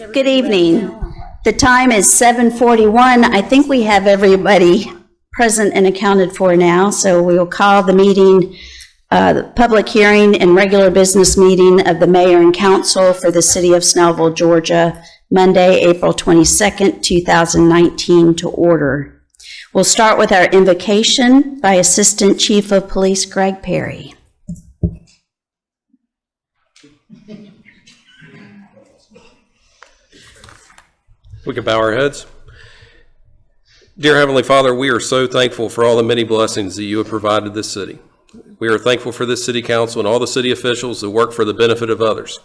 Good evening. The time is 7:41. I think we have everybody present and accounted for now, so we will call the meeting, the public hearing and regular business meeting of the mayor and council for the city of Snellville, Georgia, Monday, April 22nd, 2019 to order. We'll start with our invocation by Assistant Chief of Police Greg Perry. We can bow our heads. Dear Heavenly Father, we are so thankful for all the many blessings that you have provided this city. We are thankful for this city council and all the city officials that work for the benefit of others.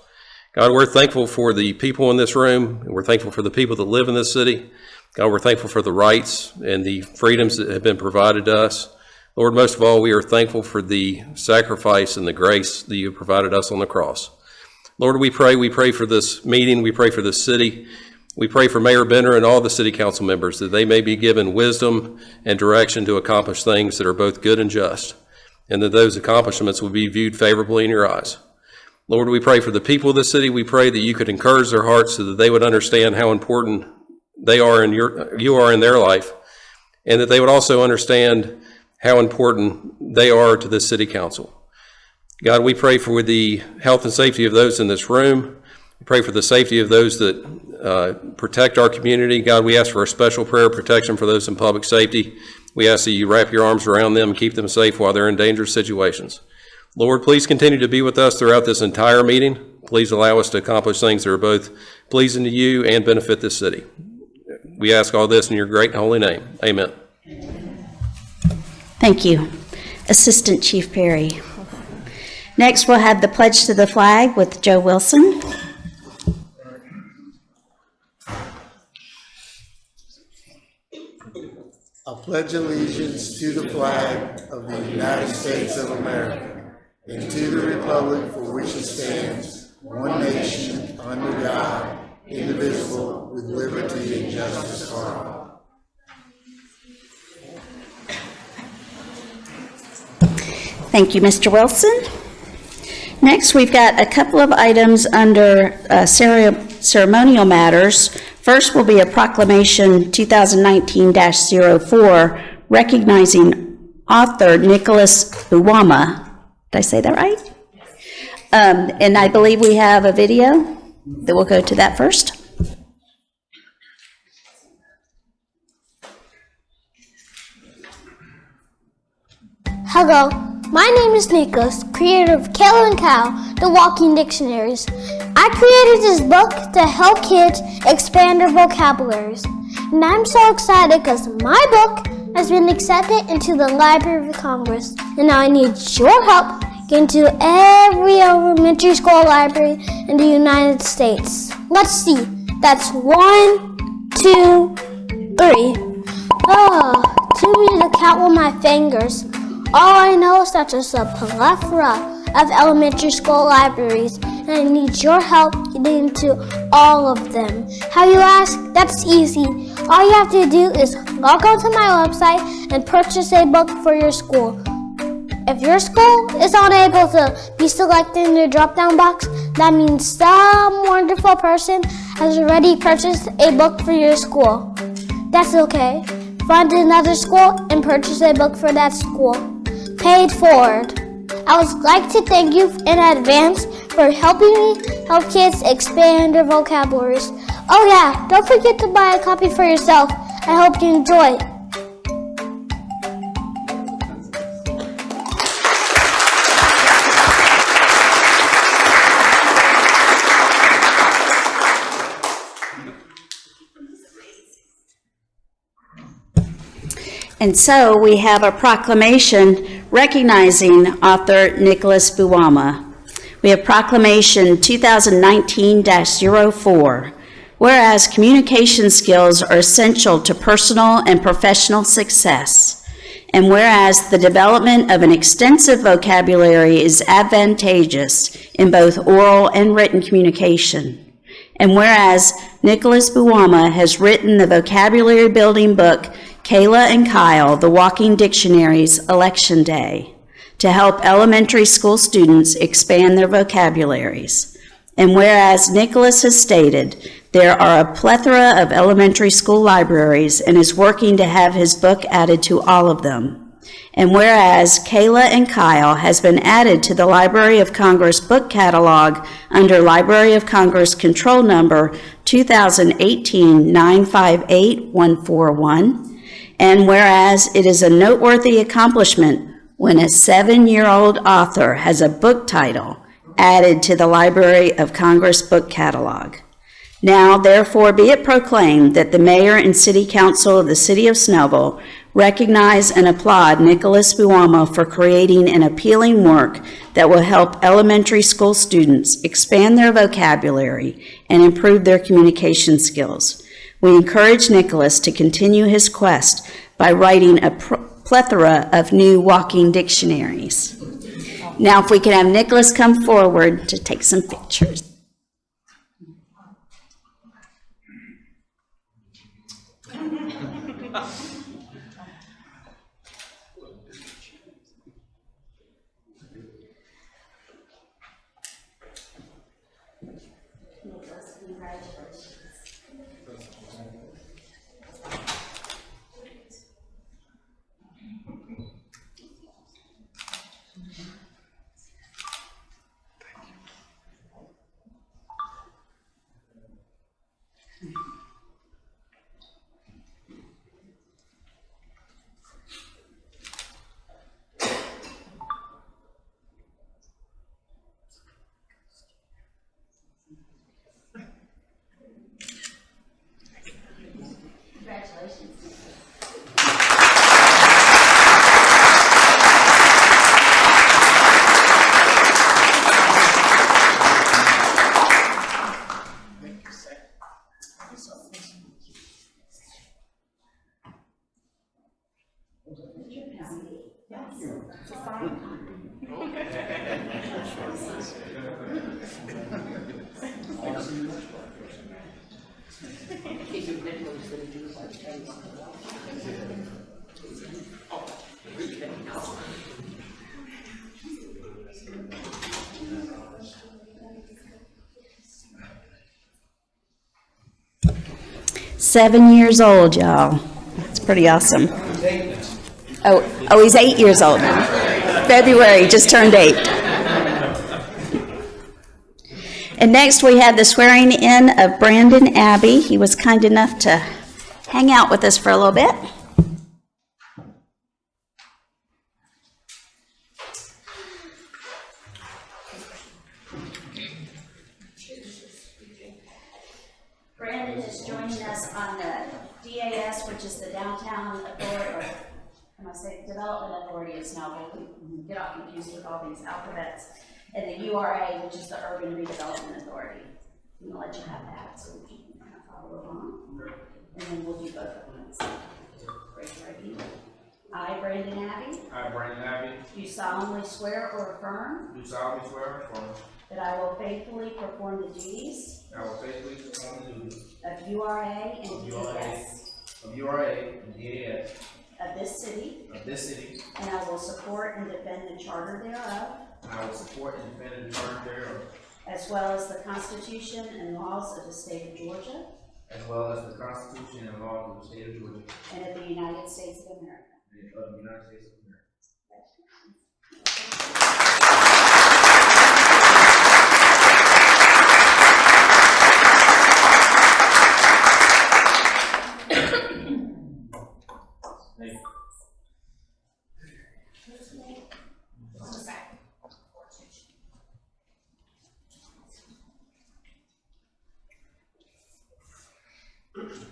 God, we're thankful for the people in this room, and we're thankful for the people that live in this city. God, we're thankful for the rights and the freedoms that have been provided to us. Lord, most of all, we are thankful for the sacrifice and the grace that you have provided us on the cross. Lord, we pray for this meeting, we pray for this city. We pray for Mayor Benner and all the city council members that they may be given wisdom and direction to accomplish things that are both good and just, and that those accomplishments will be viewed favorably in your eyes. Lord, we pray for the people of the city. We pray that you could encourage their hearts so that they would understand how important they are you are in their life, and that they would also understand how important they are to this city council. God, we pray for the health and safety of those in this room. We pray for the safety of those that protect our community. God, we ask for a special prayer of protection for those in public safety. We ask that you wrap your arms around them and keep them safe while they're in dangerous situations. Lord, please continue to be with us throughout this entire meeting. Please allow us to accomplish things that are both pleasing to you and benefit this city. We ask all this in your great and holy name. Amen. Thank you. Assistant Chief Perry. Next, we'll have the pledge to the flag with Joe Wilson. I pledge allegiance to the flag of the United States of America and to the republic for which it stands, one nation, under God, indivisible, with liberty and justice for all. Thank you, Mr. Wilson. Next, we've got a couple of items under ceremonial matters. First will be a proclamation 2019-04 recognizing author Nicholas Buwama. Did I say that right? And I believe we have a video that we'll go to that first. Hello, my name is Nicholas, creator of Kale and Cow, the Walking Dictionaries. I created this book to help kids expand their vocabularies. And I'm so excited because my book has been accepted into the Library of Congress. And now I need your help getting to every elementary school library in the United States. Let's see. That's 1, 2, 3. Too many to count with my fingers. All I know is that there's a plethora of elementary school libraries, and I need your help getting into all of them. How you ask? That's easy. All you have to do is log on to my website and purchase a book for your school. If your school is unable to be selected in the drop-down box, that means some wonderful person has already purchased a book for your school. That's okay. Find another school and purchase a book for that school. Paid forward. I would like to thank you in advance for helping me help kids expand their vocabularies. Oh yeah, don't forget to buy a copy for yourself. I hope you enjoy. And so we have a proclamation recognizing author Nicholas Buwama. We have proclamation 2019-04. Whereas communication skills are essential to personal and professional success, and whereas the development of an extensive vocabulary is advantageous in both oral and written communication, and whereas Nicholas Buwama has written the vocabulary building book Kayla and Kyle, the Walking Dictionaries, Election Day, to help elementary school students expand their vocabularies. And whereas Nicholas has stated There are a plethora of elementary school libraries and is working to have his book added to all of them. And whereas Kayla and Kyle has been added to the Library of Congress book catalog under Library of Congress control number 2018-958-141, and whereas it is a noteworthy accomplishment when a 7-year-old author has a book title added to the Library of Congress book catalog. Now, therefore, be it proclaimed that the mayor and city council of the city of Snellville recognize and applaud Nicholas Buomo for creating an appealing work that will help elementary school students expand their vocabulary and improve their communication skills. We encourage Nicholas to continue his quest by writing a plethora of new walking dictionaries. Now, if we can have Nicholas come forward to take some pictures. Seven years old, y'all. That's pretty awesome. Oh, he's 8 years old. February, just turned 8. And next we have the swearing in of Brandon Abbey. He was kind enough to hang out with us for a little bit. Brandon is joining us on the DAS, which is the Downtown Authority, or am I saying Development Authority of Snellville. We get all confused with all these alphabets. And the URA, which is the Urban Redevelopment Authority. I'm going to let you have that so we can kind of follow along. And then we'll do both of them. Raise your right hand. I, Brandon Abbey, I, Brandon Abbey, do solemnly swear or affirm do solemnly swear or affirm that I will faithfully perform the duties that I will faithfully perform the duties of URA and DAS of URA and DAS of this city, and I will support and defend the charter thereof, and I will support and defend the charter thereof, as well as the Constitution and laws of the state of Georgia as well as the Constitution and laws of the state of Georgia and of the United States of America. and of the United States of America. Thank you.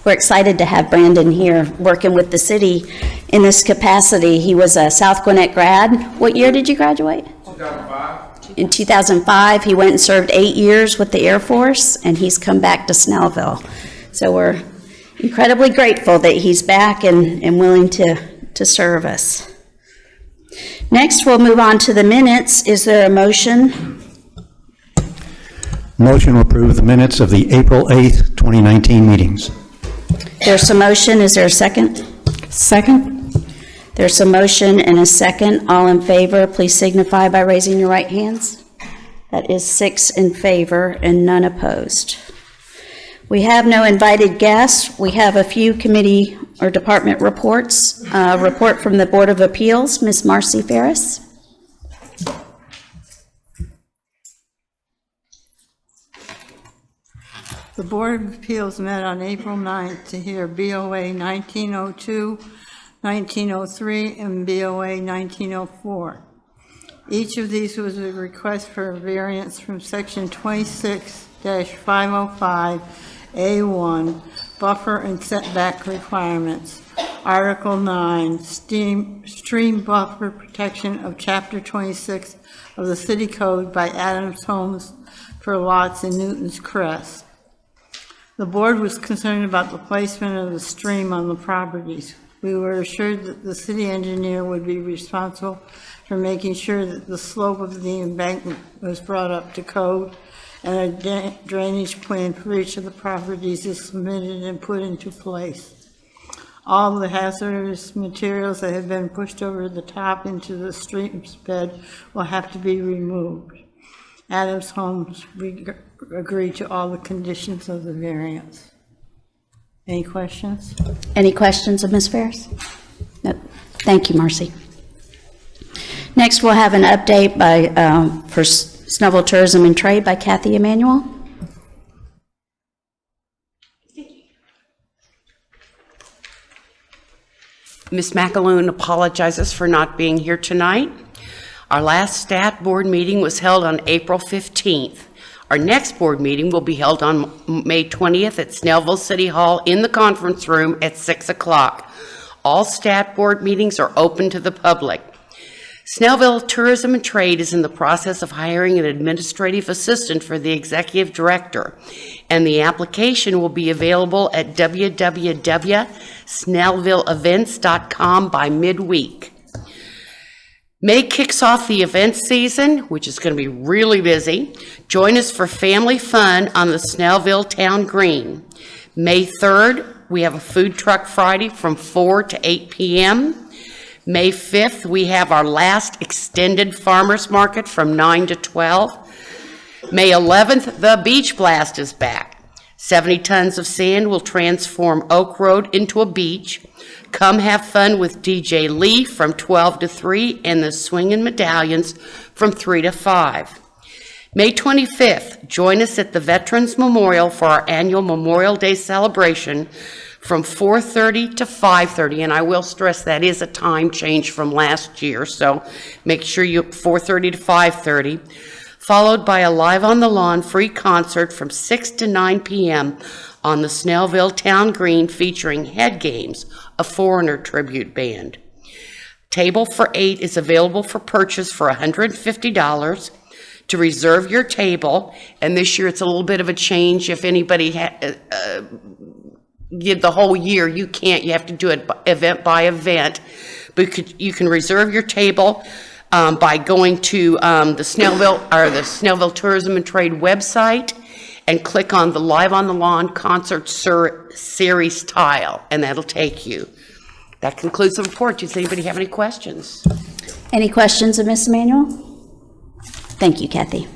We're excited to have Brandon here working with the city In this capacity, he was a South Gwinnett grad. What year did you graduate? 2005. In 2005, he went and served 8 years with the Air Force, and he's come back to Snellville. So we're incredibly grateful that he's back and willing to serve us. Next, we'll move on to the minutes. Is there a motion? Motion to approve the minutes of the April 8th, 2019 meetings. There's a motion. Is there a second? Second. There's a motion and a second. All in favor, please signify by raising your right hands. That is 6 in favor and none opposed. We have no invited guests. We have a few committee or department reports. Report from the Board of Appeals, Ms. Marcy Ferris. The Board of Appeals met on April 9th to hear BOA 1902, 1903, and BOA 1904. Each of these was a request for a variance from Section 26-505A1, Buffer and Setback Requirements, Article 9, Stream Buffer Protection of Chapter 26 of the City Code by Adams Homes for lots in Newton's Crest. The board was concerned about the placement of the stream on the properties. We were assured that the city engineer would be responsible for making sure that the slope of the embankment was brought up to code, and a drainage plan for each of the properties is submitted and put into place. All the hazardous materials that have been pushed over the top into the stream's bed will have to be removed. Adams Homes agreed to all the conditions of the variance. Any questions? Any questions of Ms. Ferris? No. Thank you, Marcy. Next, we'll have an update by for Snellville Tourism and Trade by Kathy Emanuel. Ms. McAloon apologizes for not being here tonight. Our last stat board meeting was held on April 15th. Our next board meeting will be held on May 20th at Snellville City Hall in the conference room at 6 o'clock. All stat board meetings are open to the public. Snellville Tourism and Trade is in the process of hiring an administrative assistant for the executive director, and the application will be available at www.snellvilleevents.com by midweek. May kicks off the event season, which is going to be really busy. Join us for family fun on the Snellville Town Green. May 3rd, we have a food truck Friday from 4 to 8 p.m. May 5th, we have our last extended farmers market from 9 to 12. May 11th, the Beach Blast is back. 70 tons of sand will transform Oak Road into a beach. Come have fun with DJ Lee from 12 to 3 and the Swingin' Medallions from 3 to 5. May 25th, join us at the Veterans Memorial for our annual Memorial Day celebration from 4:30 to 5:30, and I will stress that is a time change from last year, so make sure you 4:30 to 5:30, followed by a Live on the Lawn free concert from 6 to 9 p.m. on the Snellville Town Green featuring Head Games, a Foreigner tribute band. Table for 8 is available for purchase for $150. To reserve your table, and this year it's a little bit of a change. If anybody did the whole year, you can't. You have to do it event by event. But you can reserve your table by going to the Snellville Tourism and Trade website and click on the Live on the Lawn Concert Series tile, and that'll take you. That concludes the report. Does anybody have any questions? Any questions of Ms. Emanuel? Thank you, Kathy.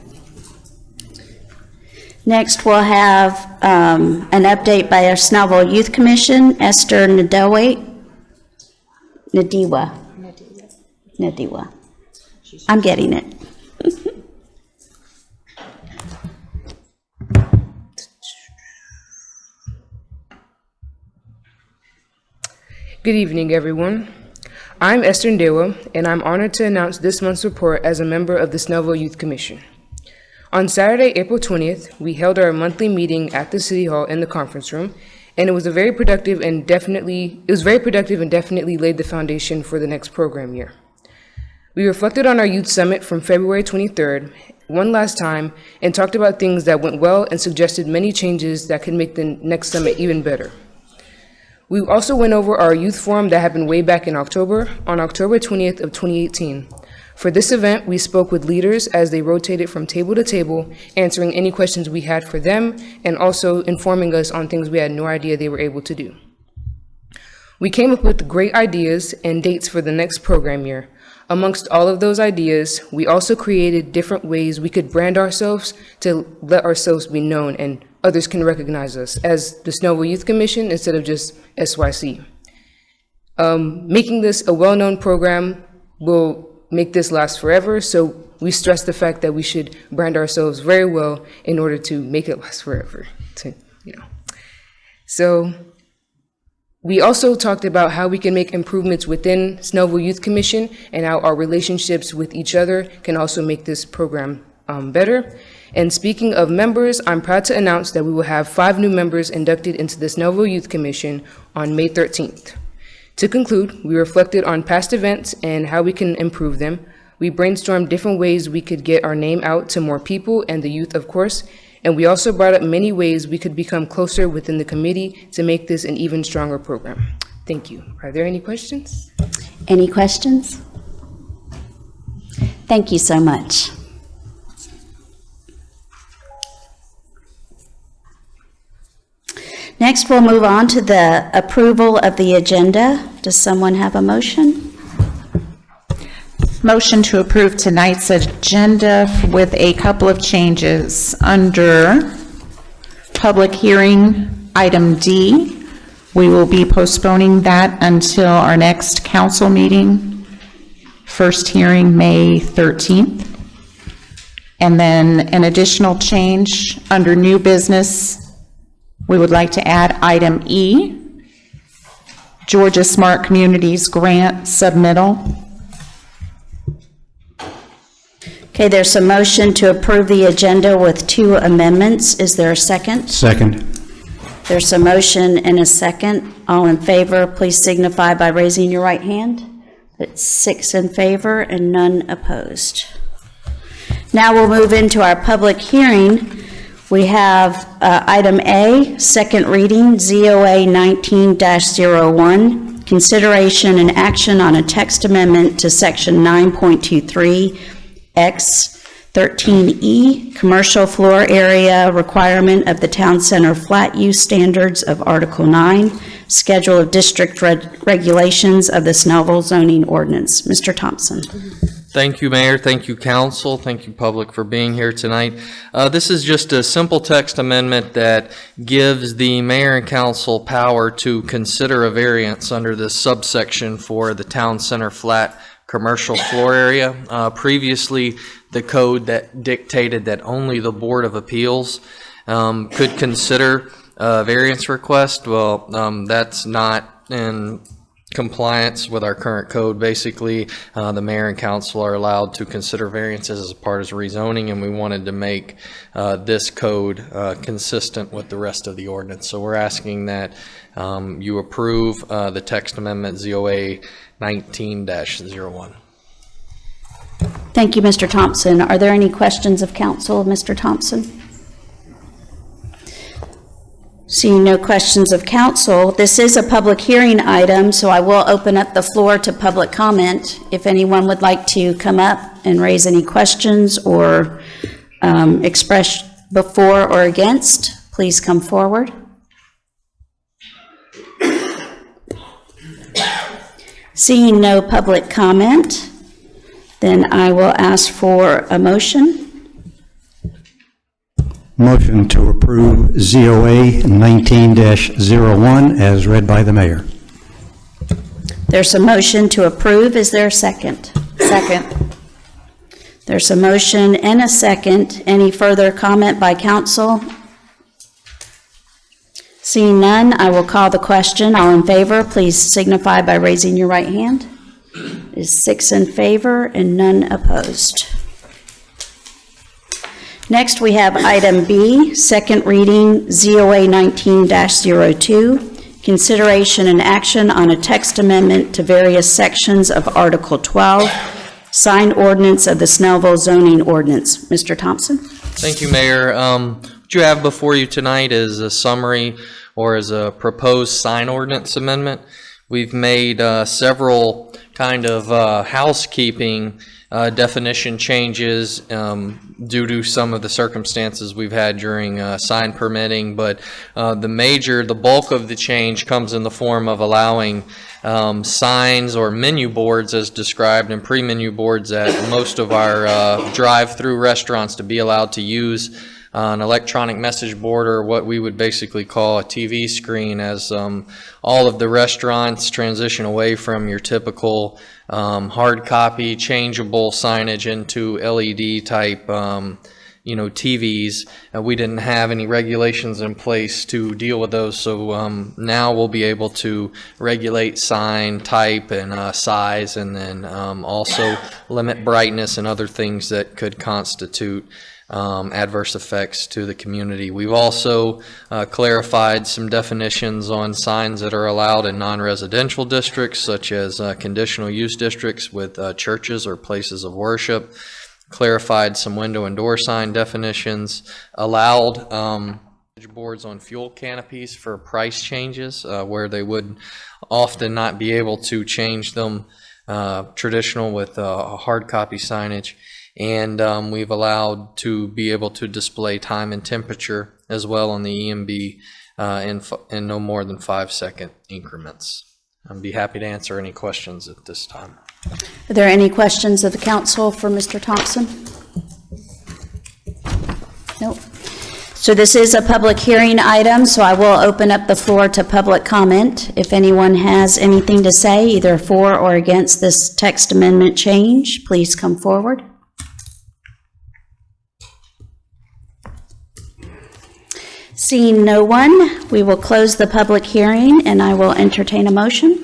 Next, we'll have an update by our Snellville Youth Commission, Esther Nadiwa. I'm getting it. Good evening, everyone. I'm Esther Ndewa, and I'm honored to announce this month's report as a member of the Snellville Youth Commission. On Saturday, April 20th, we held our monthly meeting at the City Hall in the conference room, and it was very productive and definitely laid the foundation for the next program year. We reflected on our youth summit from February 23rd one last time and talked about things that went well and suggested many changes that could make the next summit even better. We also went over our youth forum that happened way back in October, on October 20th of 2018. For this event, we spoke with leaders as they rotated from table to table, answering any questions we had for them and also informing us on things we had no idea they were able to do. We came up with great ideas and dates for the next program year. Amongst all of those ideas, we also created different ways we could brand ourselves to let ourselves be known and others can recognize us as the Snellville Youth Commission instead of just SYC. Making this a well-known program will make this last forever, so we stress the fact that we should brand ourselves very well in order to make it last forever. So we also talked about how we can make improvements within Snellville Youth Commission and how our relationships with each other can also make this program better. And speaking of members, I'm proud to announce that we will have 5 new members inducted into the Snellville Youth Commission on May 13th. To conclude, we reflected on past events and how we can improve them. We brainstormed different ways we could get our name out to more people and the youth, of course, and we also brought up many ways we could become closer within the committee to make this an even stronger program. Thank you. Are there any questions? Any questions? Thank you so much. Next, we'll move on to the approval of the agenda. Does someone have a motion? Motion to approve tonight's agenda with a couple of changes. Under public hearing, item D, we will be postponing that until our next council meeting, first hearing May 13th. And then an additional change under new business, we would like to add item E, Georgia Smart Communities Grant Submittal. Okay, there's a motion to approve the agenda with 2 amendments. Is there a second? Second. There's a motion and a second. All in favor, please signify by raising your right hand. That's 6 in favor and none opposed. Now we'll move into our public hearing. We have item A, second reading, ZOA 19-01, consideration and action on a text amendment to section 9.23 X 13E, commercial floor area requirement of the town center flat use standards of Article 9, schedule of district regulations of the Snellville zoning ordinance. Mr. Thompson. Thank you, Mayor. Thank you, Council. Thank you, public, for being here tonight. This is just a simple text amendment that gives the Mayor and Council power to consider a variance under this subsection for the town center flat commercial floor area. Previously, the code that dictated that only the Board of Appeals could consider a variance request. Well, that's not in compliance with our current code. Basically, the mayor and council are allowed to consider variances as a part of rezoning, and we wanted to make this code consistent with the rest of the ordinance. So we're asking that you approve the text amendment ZOA 19-01. Thank you, Mr. Thompson. Are there any questions of council, Mr. Thompson? Seeing no questions of council, this is a public hearing item, so I will open up the floor to public comment. If anyone would like to come up and raise any questions or express before or against, please come forward. Seeing no public comment, then I will ask for a motion. Motion to approve ZOA 19-01 as read by the mayor. There's a motion to approve. Is there a second? Second. There's a motion and a second. Any further comment by council? Seeing none, I will call the question. All in favor, please signify by raising your right hand. It is 6 in favor and none opposed. Next, we have item B, second reading, ZOA 19-02, consideration and action on a text amendment to various sections of Article 12, sign ordinance of the Snellville zoning ordinance. Mr. Thompson? Thank you, Mayor. What you have before you tonight is a summary or is a proposed sign ordinance amendment. We've made several kind of housekeeping definition changes due to some of the circumstances we've had during sign permitting, but the bulk of the change comes in the form of allowing signs or menu boards as described and pre-menu boards at most of our drive-through restaurants to be allowed to use an electronic message board, or what we would basically call a TV screen, as all of the restaurants transition away from your typical hard copy changeable signage into LED type TVs. We didn't have any regulations in place to deal with those, so now we'll be able to regulate sign type and size, and then also limit brightness and other things that could constitute adverse effects to the community. We've also clarified some definitions on signs that are allowed in non-residential districts, such as conditional use districts with churches or places of worship. Clarified some window and door sign definitions. Allowed boards on fuel canopies for price changes, where they would often not be able to change them traditional with hard copy signage. And we've allowed to be able to display time and temperature as well on the EMB in no more than 5-second increments. I'd be happy to answer any questions at this time. Are there any questions of the council for Mr. Thompson? Nope. So this is a public hearing item, so I will open up the floor to public comment. If anyone has anything to say, either for or against this text amendment change, please come forward. Seeing no one, we will close the public hearing, and I will entertain a motion.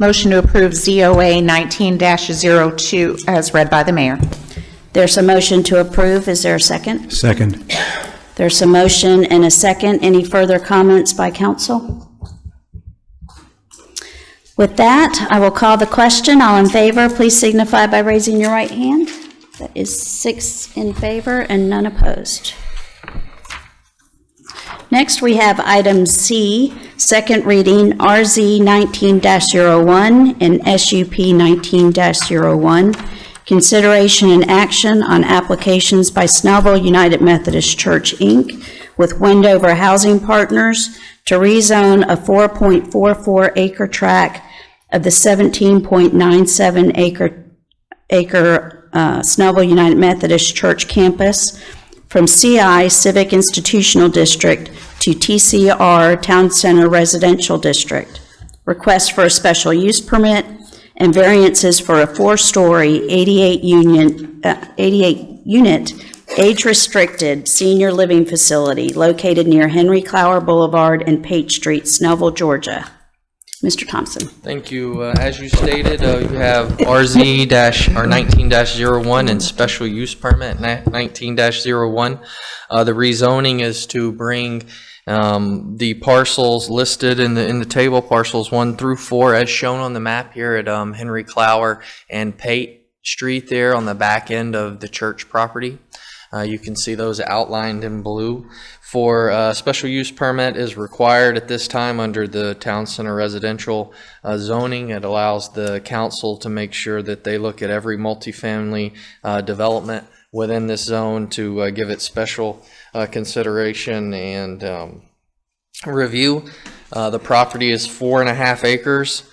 Motion to approve ZOA 19-02 as read by the mayor. There's a motion to approve. Is there a second? Second. There's a motion and a second. Any further comments by council? With that, I will call the question. All in favor, please signify by raising your right hand. That is 6 in favor and none opposed. Next, we have item C, second reading, RZ 19-01 and SUP 19-01, consideration and action on applications by Snellville United Methodist Church, Inc. with Wendover Housing Partners to rezone a 4.44 acre tract of the 17.97 acre Snellville United Methodist Church campus from CI Civic Institutional District to TCR Town Center Residential District. Request for a special use permit and variances for a 4-story 88-unit age-restricted senior living facility located near Henry Clower Boulevard and Page Street, Snellville, Georgia. Mr. Thompson. Thank you. As you stated, you have RZ 19-01 and special use permit 19-01. The rezoning is to bring the parcels listed in the table, parcels 1 through 4, as shown on the map here at Henry Clower and Pate Street there on the back end of the church property. You can see those outlined in blue. For special use permit is required at this time under the town center residential zoning. It allows the council to make sure that they look at every multifamily development within this zone to give it special consideration and review. The property is 4.5 acres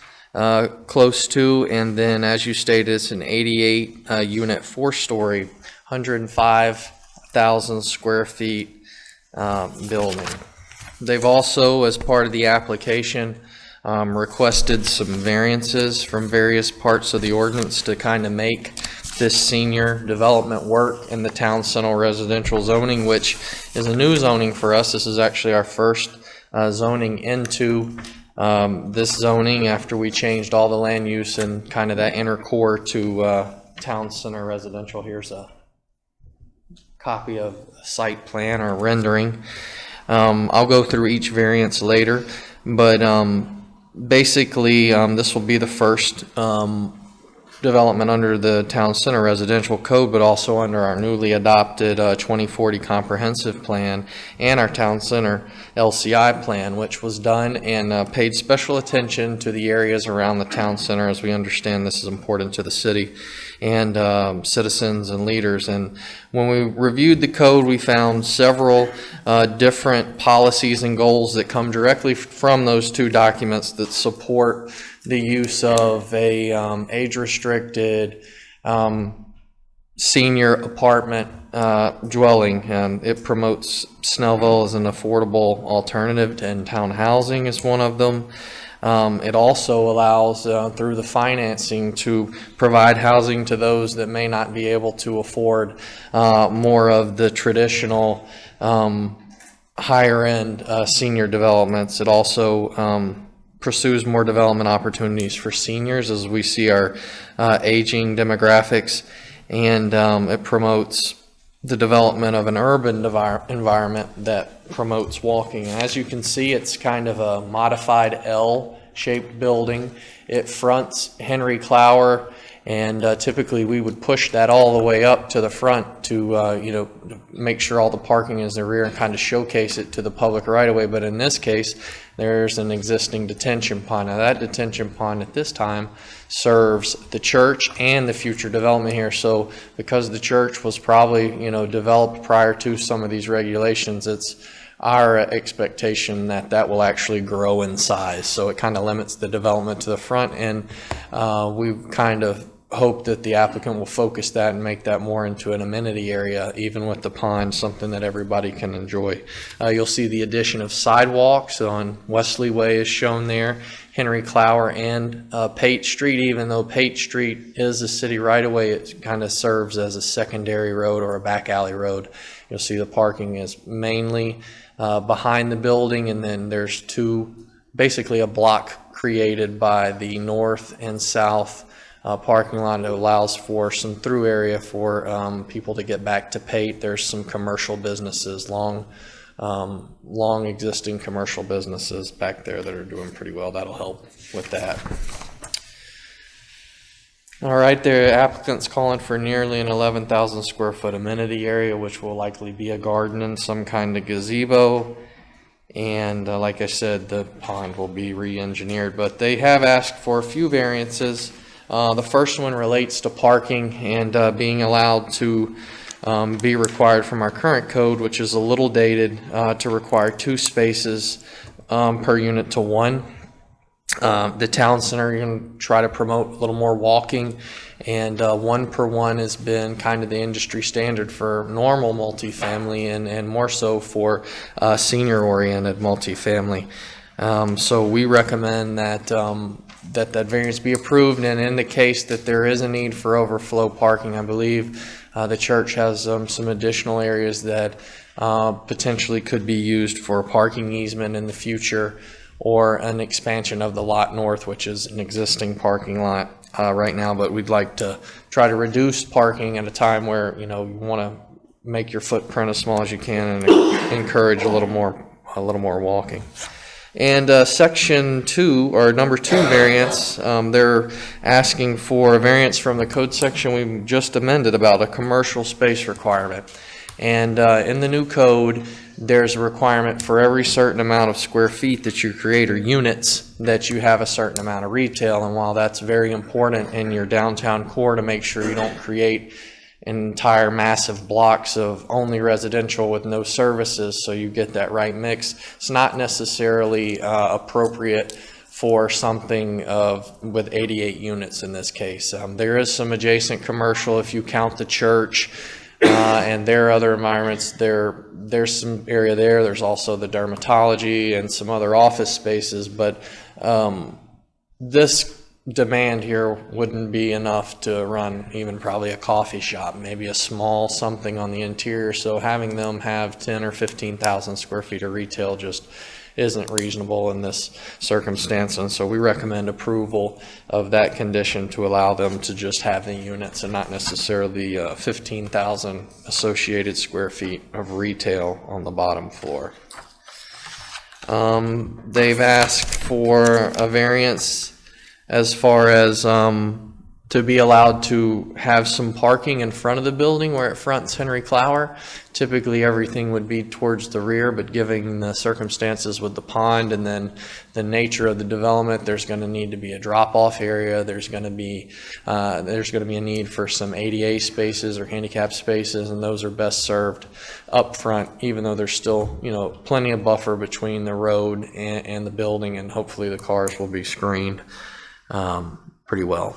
close to, and then as you stated, it's an 88 unit 4-story 105,000 square feet building. They've also, as part of the application, requested some variances from various parts of the ordinance to kind of make this senior development work in the town center residential zoning, which is a new zoning for us. This is actually our first zoning into this zoning after we changed all the land use and kind of that inner core to town center residential. Here's a copy of a site plan or rendering. I'll go through each variance later, but basically this will be the first development under the town center residential code, but also under our newly adopted 2040 comprehensive plan and our town center LCI plan, which was done and paid special attention to the areas around the town center, as we understand this is important to the city and citizens and leaders. And when we reviewed the code, we found several different policies and goals that come directly from those two documents that support the use of a age-restricted senior apartment dwelling. And it promotes Snellville as an affordable alternative, and town housing is one of them. It also allows, through the financing, to provide housing to those that may not be able to afford more of the traditional higher-end senior developments. It also pursues more development opportunities for seniors as we see our aging demographics, and it promotes the development of an urban environment that promotes walking. And as you can see, it's kind of a modified L-shaped building. It fronts Henry Clower, and typically we would push that all the way up to the front to make sure all the parking is in the rear and kind of showcase it to the public right away. But in this case, there's an existing detention pond. Now that detention pond at this time serves the church and the future development here. So because the church was probably developed prior to some of these regulations, it's our expectation that that will actually grow in size. So it kind of limits the development to the front, and we kind of hope that the applicant will focus that and make that more into an amenity area, even with the pond, something that everybody can enjoy. You'll see the addition of sidewalks on Wesley Way is shown there, Henry Clower, and Pate Street. Even though Pate Street is a city right-of-way, it kind of serves as a secondary road or a back alley road. You'll see the parking is mainly behind the building, and then there's basically a block created by the north and south parking lot that allows for some through area for people to get back to Pate. There's some commercial businesses, long existing commercial businesses back there that are doing pretty well. That'll help with that. All right, the applicant's calling for nearly an 11,000 square foot amenity area, which will likely be a garden and some kind of gazebo. And like I said, the pond will be re-engineered, but they have asked for a few variances. The first one relates to parking and being allowed to be required from our current code, which is a little dated, to require 2 spaces per unit to 1. The town center, you're going to try to promote a little more walking, and 1 per 1 has been kind of the industry standard for normal multifamily, and more so for senior-oriented multifamily. So we recommend that that variance be approved, and in the case that there is a need for overflow parking, I believe the church has some additional areas that potentially could be used for a parking easement in the future, or an expansion of the lot north, which is an existing parking lot right now. But we'd like to try to reduce parking at a time where you want to make your footprint as small as you can and encourage a little more walking. And section 2, or number 2 variance, they're asking for a variance from the code section we just amended about a commercial space requirement. And in the new code, there's a requirement for every certain amount of square feet that you create, or units, that you have a certain amount of retail. And while that's very important in your downtown core to make sure you don't create entire massive blocks of only residential with no services, so you get that right mix, it's not necessarily appropriate for something with 88 units in this case. There is some adjacent commercial if you count the church and their other environments. There's some area there. There's also the dermatology and some other office spaces, but this demand here wouldn't be enough to run even probably a coffee shop, maybe a small something on the interior. So having them have 10 or 15,000 square feet of retail just isn't reasonable in this circumstance. And so we recommend approval of that condition to allow them to just have the units and not necessarily 15,000 associated square feet of retail on the bottom floor. They've asked for a variance as far as to be allowed to have some parking in front of the building where it fronts Henry Clower. Typically everything would be towards the rear, but given the circumstances with the pond and then the nature of the development, there's going to need to be a drop-off area. There's going to be a need for some ADA spaces or handicap spaces, and those are best served up front, even though there's still, you know, plenty of buffer between the road and the building, and hopefully the cars will be screened pretty well.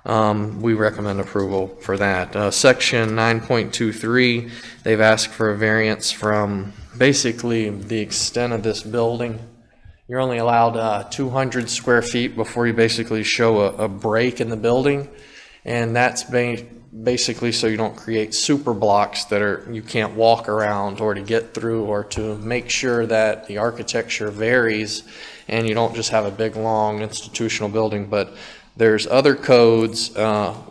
We recommend approval for that. Section 9.23, they've asked for a variance from basically the extent of this building. You're only allowed 200 square feet before you basically show a break in the building, and that's basically so you don't create super blocks that you can't walk around or to get through, or to make sure that the architecture varies and you don't just have a big long institutional building. But there's other codes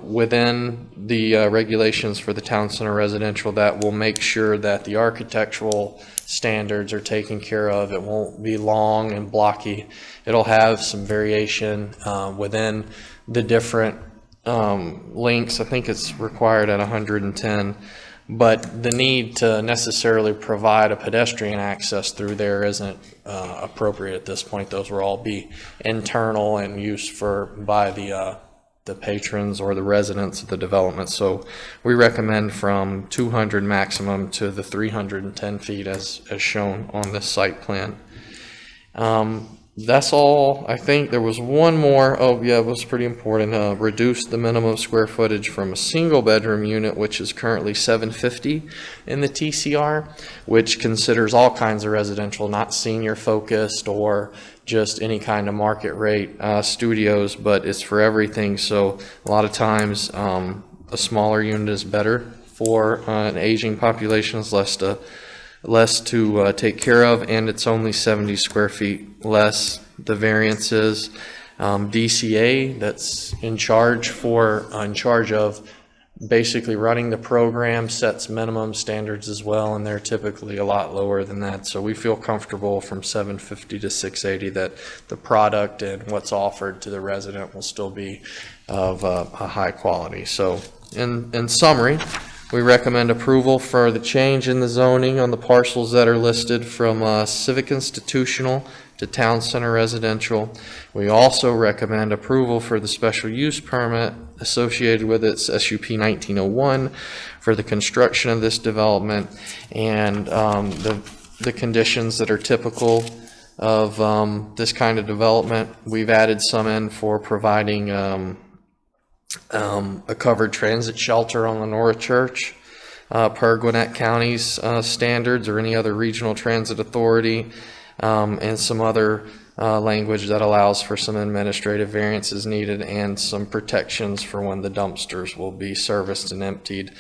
within the regulations for the town center residential that will make sure that the architectural standards are taken care of. It won't be long and blocky. It'll have some variation within the different links. I think it's required at 110, but the need to necessarily provide a pedestrian access through there isn't appropriate at this point. Those will all be internal and used by the patrons or the residents of the development. So we recommend from 200 maximum to the 310 feet as shown on this site plan. That's all. I think there was one more. Oh yeah, it was pretty important. Reduce the minimum square footage from a single bedroom unit, which is currently 750 in the TCR, which considers all kinds of residential, not senior focused or just any kind of market rate studios, but it's for everything. So a lot of times a smaller unit is better for an aging population, is less to take care of, and it's only 70 square feet less. The variance is DCA, that's in charge of basically running the program, sets minimum standards as well, and they're typically a lot lower than that. So we feel comfortable from 750 to 680 that the product and what's offered to the resident will still be of a high quality. So in summary, we recommend approval for the change in the zoning on the parcels that are listed from civic institutional to town center residential. We also recommend approval for the special use permit associated with its SUP 1901 for the construction of this development, and the conditions that are typical of this kind of development. We've added some in for providing a covered transit shelter on Lenora Church per Gwinnett County's standards or any other regional transit authority, and some other language that allows for some administrative variances needed and some protections for when the dumpsters will be serviced and emptied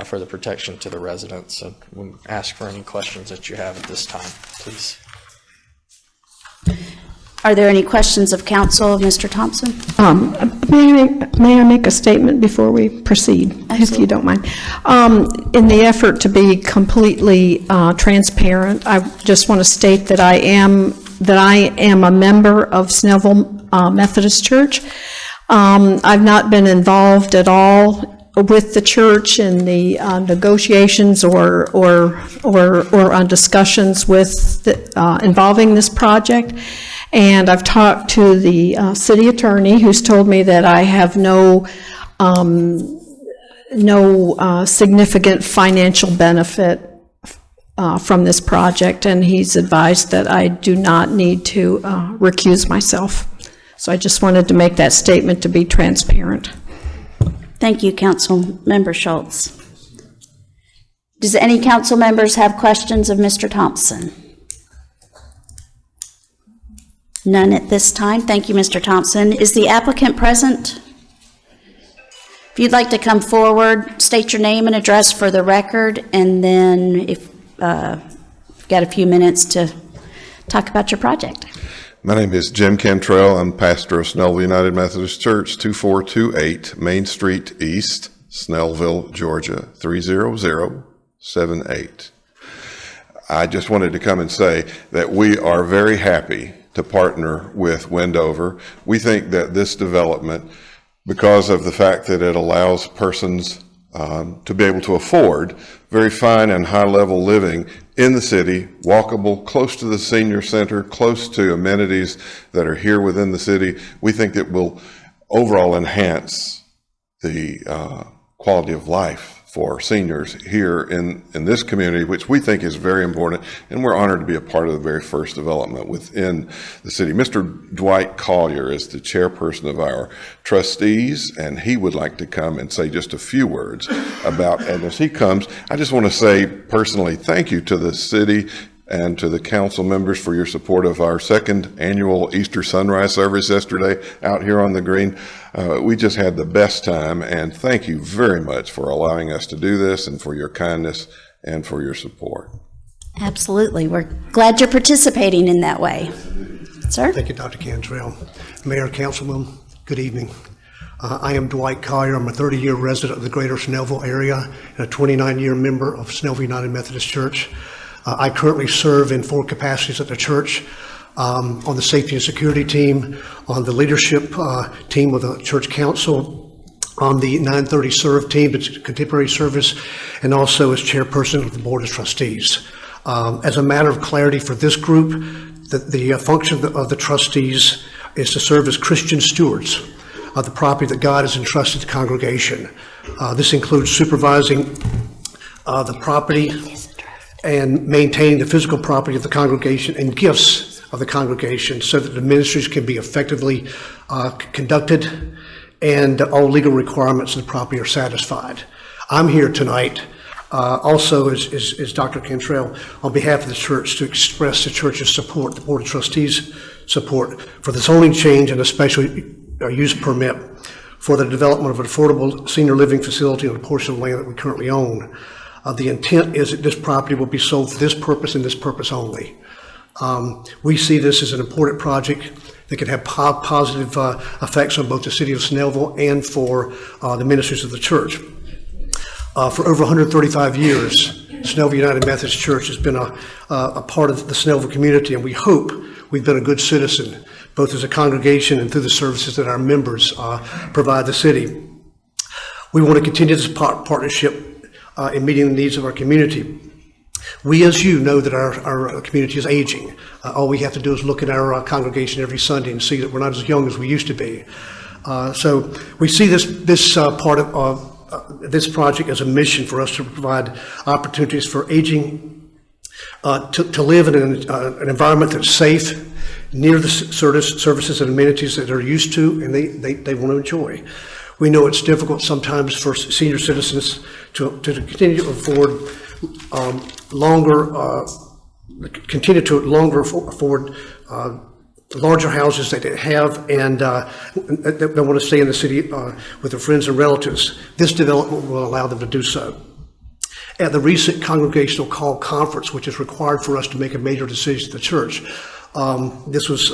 for the protection to the residents. And we ask for any questions that you have at this time, please. Are there any questions of council of Mr. Thompson? May I make a statement before we proceed, Absolutely. if you don't mind? In the effort to be completely transparent, I just want to state that I am a member of Snellville Methodist Church. I've not been involved at all with the church in the negotiations or on discussions with involving this project. And I've talked to the city attorney, who's told me that I have no significant financial benefit from this project, and he's advised that I do not need to recuse myself. So I just wanted to make that statement to be transparent. Thank you, Council Member Schultz. Does any council members have questions of Mr. Thompson? None at this time. Thank you, Mr. Thompson. Is the applicant present? If you'd like to come forward, state your name and address for the record, and then if you've got a few minutes to talk about your project. My name is Jim Cantrell. I'm pastor of Snellville United Methodist Church, 2428 Main Street East, Snellville, Georgia, 30078. I just wanted to come and say that we are very happy to partner with Wendover. We think that this development, because of the fact that it allows persons to be able to afford very fine and high-level living in the city, walkable, close to the senior center, close to amenities that are here within the city, we think it will overall enhance the quality of life for seniors here in this community, which we think is very important, and we're honored to be a part of the very first development within the city. Mr. Dwight Collier is the chairperson of our trustees, and he would like to come and say just a few words about, and as he comes, I just want to say personally thank you to the city and to the council members for your support of our second annual Easter sunrise service yesterday out here on the green. We just had the best time, and thank you very much for allowing us to do this and for your kindness and for your support. Absolutely. We're glad you're participating in that way. Sir? Thank you, Dr. Cantrell. Mayor, Councilman, good evening. I am Dwight Collier. I'm a 30-year resident of the greater Snellville area and a 29-year member of Snellville United Methodist Church. I currently serve in 4 capacities at the church, on the safety and security team, on the leadership team of the church council, on the 930 Serve team, it's contemporary service, and also as chairperson of the Board of Trustees. As a matter of clarity for this group, the function of the trustees is to serve as Christian stewards of the property that God has entrusted to the congregation. This includes supervising the property and maintaining the physical property of the congregation and gifts of the congregation so that the ministries can be effectively conducted and all legal requirements of the property are satisfied. I'm here tonight also as Dr. Cantrell on behalf of the church to express the church's support, the Board of Trustees' support for the zoning change and a special use permit for the development of an affordable senior living facility on a portion of land that we currently own. The intent is that this property will be sold for this purpose and this purpose only. We see this as an important project that can have positive effects on both the city of Snellville and for the ministries of the church. For over 135 years, Snellville United Methodist Church has been a part of the Snellville community, and we hope we've been a good citizen, both as a congregation and through the services that our members provide the city. We want to continue this partnership in meeting the needs of our community. We, as you, know that our community is aging. All we have to do is look at our congregation every Sunday and see that we're not as young as we used to be. So we see this part of this project as a mission for us to provide opportunities for aging to live in an environment that's safe, near the services and amenities that they're used to and they want to enjoy. We know it's difficult sometimes for senior citizens to continue to afford afford larger houses that they have and they want to stay in the city with their friends and relatives. This development will allow them to do so. At the recent congregational call conference, which is required for us to make a major decision at the church, this was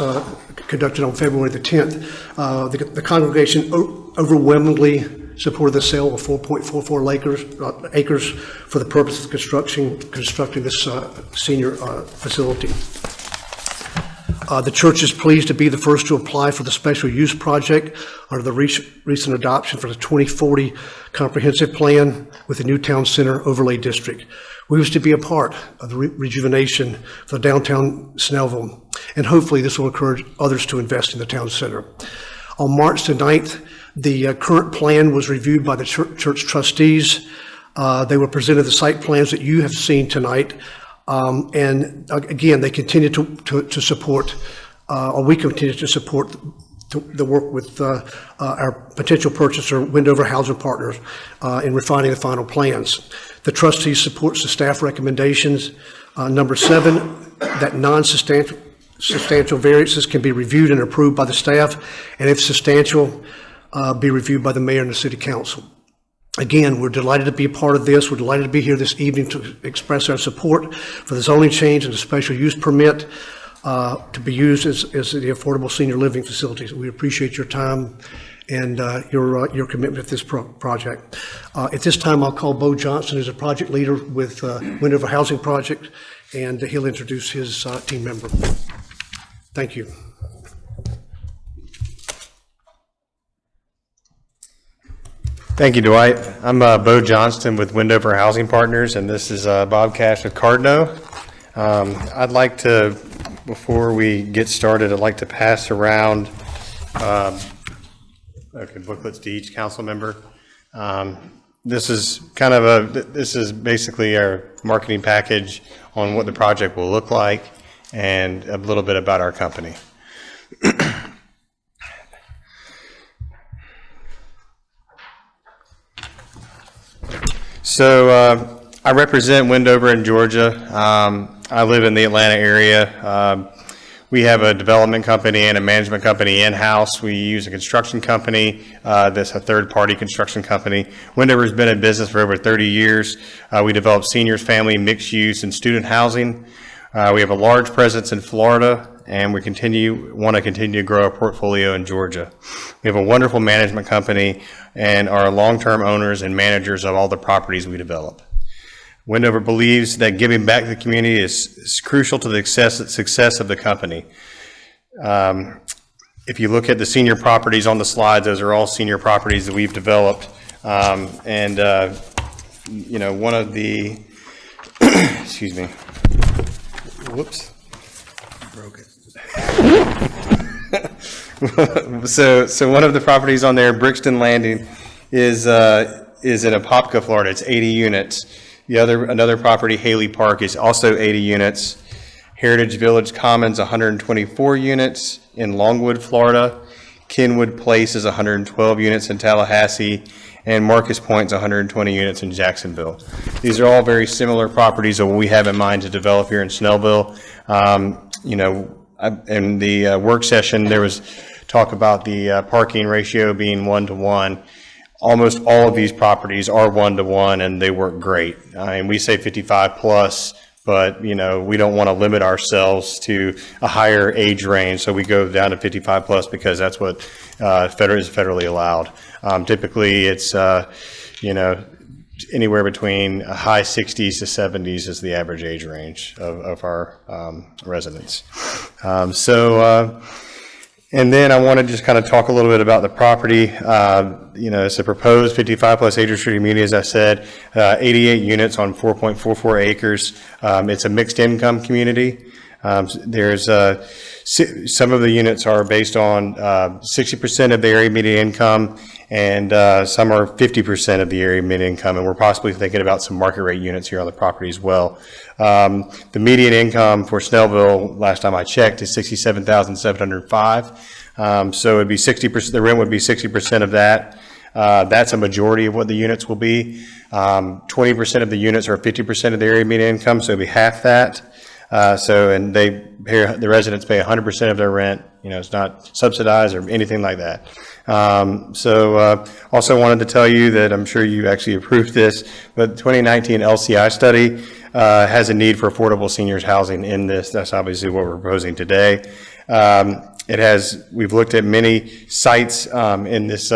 conducted on February the 10th. The congregation overwhelmingly supported the sale of 4.44 acres for the purpose of constructing this senior facility. The church is pleased to be the first to apply for the special use project under the recent adoption for the 2040 comprehensive plan with the new town center overlay district. We wish to be a part of the rejuvenation for downtown Snellville, and hopefully this will encourage others to invest in the town center. On March the 9th, the current plan was reviewed by the church trustees. They were presented the site plans that you have seen tonight. And again, they continue to support, or we continue to support the work with our potential purchaser, Wendover Housing Partners, in refining the final plans. The trustees supports the staff recommendations. Number 7, that non-substantial variances can be reviewed and approved by the staff, and if substantial, be reviewed by the mayor and the city council. Again, we're delighted to be a part of this. We're delighted to be here this evening to express our support for the zoning change and the special use permit. to be used as the affordable senior living facilities. We appreciate your time and your commitment to this project. At this time, I'll call Bo Johnson, who's a project leader with Wendover Housing Project, and he'll introduce his team member. Thank you. Thank you, Dwight. I'm Bo Johnston with Wendover Housing Partners, and this is Bob Cash with Cardno. I'd like to, before we get started, I'd like to pass around booklets to each council member. This is this is basically our marketing package on what the project will look like and a little bit about our company. So I represent Wendover in Georgia. I live in the Atlanta area. We have a development company and a management company in-house. We use a construction company that's a third-party construction company. Wendover's been in business for over 30 years. We develop seniors, family, mixed use, and student housing. We have a large presence in Florida, and we want to continue to grow our portfolio in Georgia. We have a wonderful management company and are long-term owners and managers of all the properties we develop. Wendover believes that giving back to the community is crucial to the success of the company. If you look at the senior properties on the slides, those are all senior properties that we've developed. One of the, excuse me, whoops. Broke it. So one of the properties on there, Brixton Landing, is in Apopka, Florida. It's 80 units. Another property, Haley Park, is also 80 units. Heritage Village Commons, 124 units in Longwood, Florida. Kenwood Place is 112 units in Tallahassee, and Marcus Point's 120 units in Jacksonville. These are all very similar properties that we have in mind to develop here in Snellville. In the work session, there was talk about the parking ratio being 1-to-1. Almost all of these properties are 1-to-1, and they work great. And we say 55 plus, but we don't want to limit ourselves to a higher age range, so we go down to 55 plus because that's what is federally allowed. Typically, it's anywhere between high 60s to 70s is the average age range of our residents. And then I want to just kind of talk a little bit about the property. It's a proposed 55 plus age restricted community, as I said, 88 units on 4.44 acres. It's a mixed income community. There's some of the units are based on 60% of the area median income, and some are 50% of the area median income, and we're possibly thinking about some market rate units here on the property as well. The median income for Snellville, last time I checked, is $67,705. So it'd be 60%. The rent would be 60% of that. That's a majority of what the units will be. 20% of the units are 50% of the area median income, so it'd be half that. And the residents pay 100% of their rent. It's not subsidized or anything like that. Also wanted to tell you that I'm sure you actually approved this, but the 2019 LCI study has a need for affordable seniors housing in this. That's obviously what we're proposing today. We've looked at many sites in this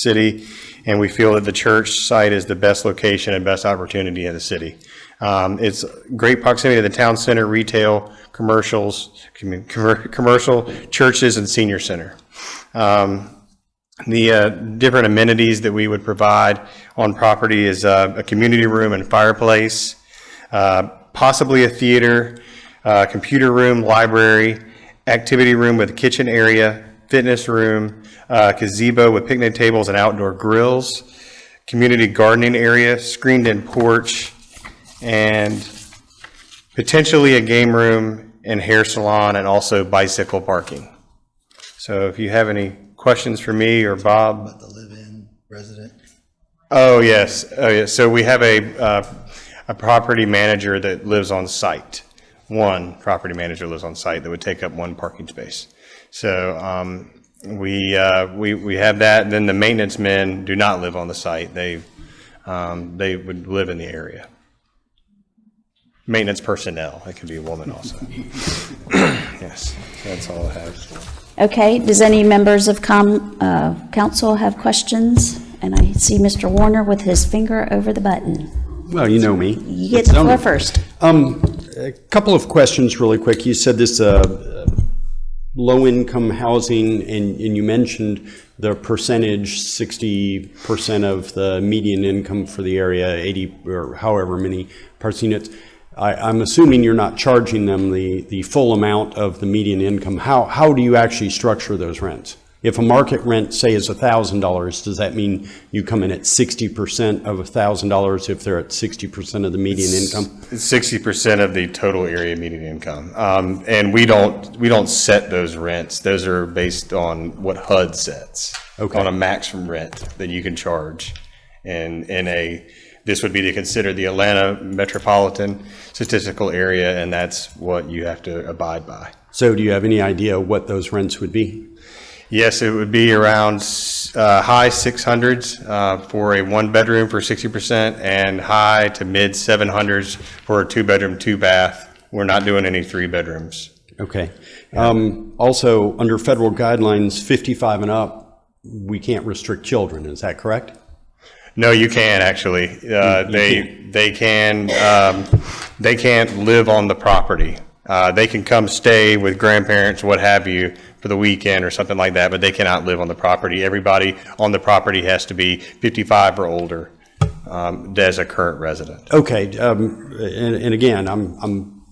city, and we feel that the church site is the best location and best opportunity in the city. It's great proximity to the town center, retail, commercial, churches, and senior center. The different amenities that we would provide on property is a community room and fireplace, possibly a theater, computer room, library, activity room with a kitchen area, fitness room, gazebo with picnic tables and outdoor grills, community gardening area, screened-in porch, and potentially a game room and hair salon, and also bicycle parking. So if you have any questions for me or Bob. About the live-in resident? Oh, yes. So we have a property manager that lives on site. One property manager lives on site that would take up one parking space. So we have that. And then the maintenance men do not live on the site. They would live in the area. maintenance personnel. It could be a woman also. Yes, that's all I have. Okay, does any members of council have questions? And I see Mr. Warner with his finger over the button. Well, you know me. You get the floor first. A couple of questions really quick. You said this low-income housing, and you mentioned the percentage, 60% of the median income for the area, 80 or however many parts units. I'm assuming you're not charging them the full amount of the median income. How do you actually structure those rents? If a market rent, say, is $1,000, does that mean you come in at 60% of $1,000 if they're at 60% of the median income? It's 60% of the total area median income. And we don't set those rents. Those are based on what HUD sets. Okay. On a maximum rent that you can charge. And this would be to consider the Atlanta metropolitan statistical area, and that's what you have to abide by. So do you have any idea what those rents would be? Yes, it would be around high 600s for a one-bedroom for 60% and high to mid 700s for a two-bedroom, two-bath. We're not doing any three-bedrooms. Okay. Also, under federal guidelines, 55 and up, we can't restrict children. Is that correct? No, you can actually. They can't live on the property. They can come stay with grandparents, what have you, for the weekend or something like that, but they cannot live on the property. Everybody on the property has to be 55 or older as a current resident. Okay, and again, I'm.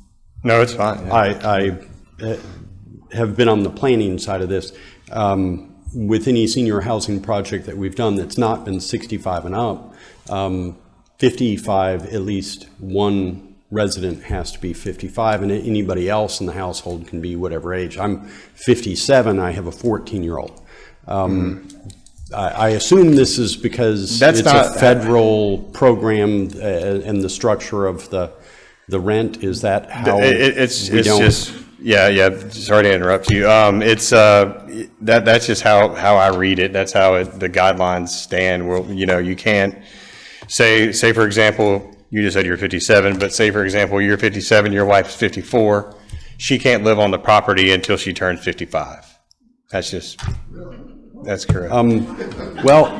No, it's fine. Yeah. I have been on the planning side of this. With any senior housing project that we've done that's not been 65 and up, 55, at least one resident has to be 55, and anybody else in the household can be whatever age. I'm 57, I have a 14-year-old. I assume this is because it's a federal program and the structure of the rent. Is that how it's just yeah. Sorry to interrupt you. That's just how I read it. That's how the guidelines stand. Well, you can't say for example, you just said you're 57, but say for example you're 57, your wife's 54. She can't live on the property until she turns 55. That's correct. Well,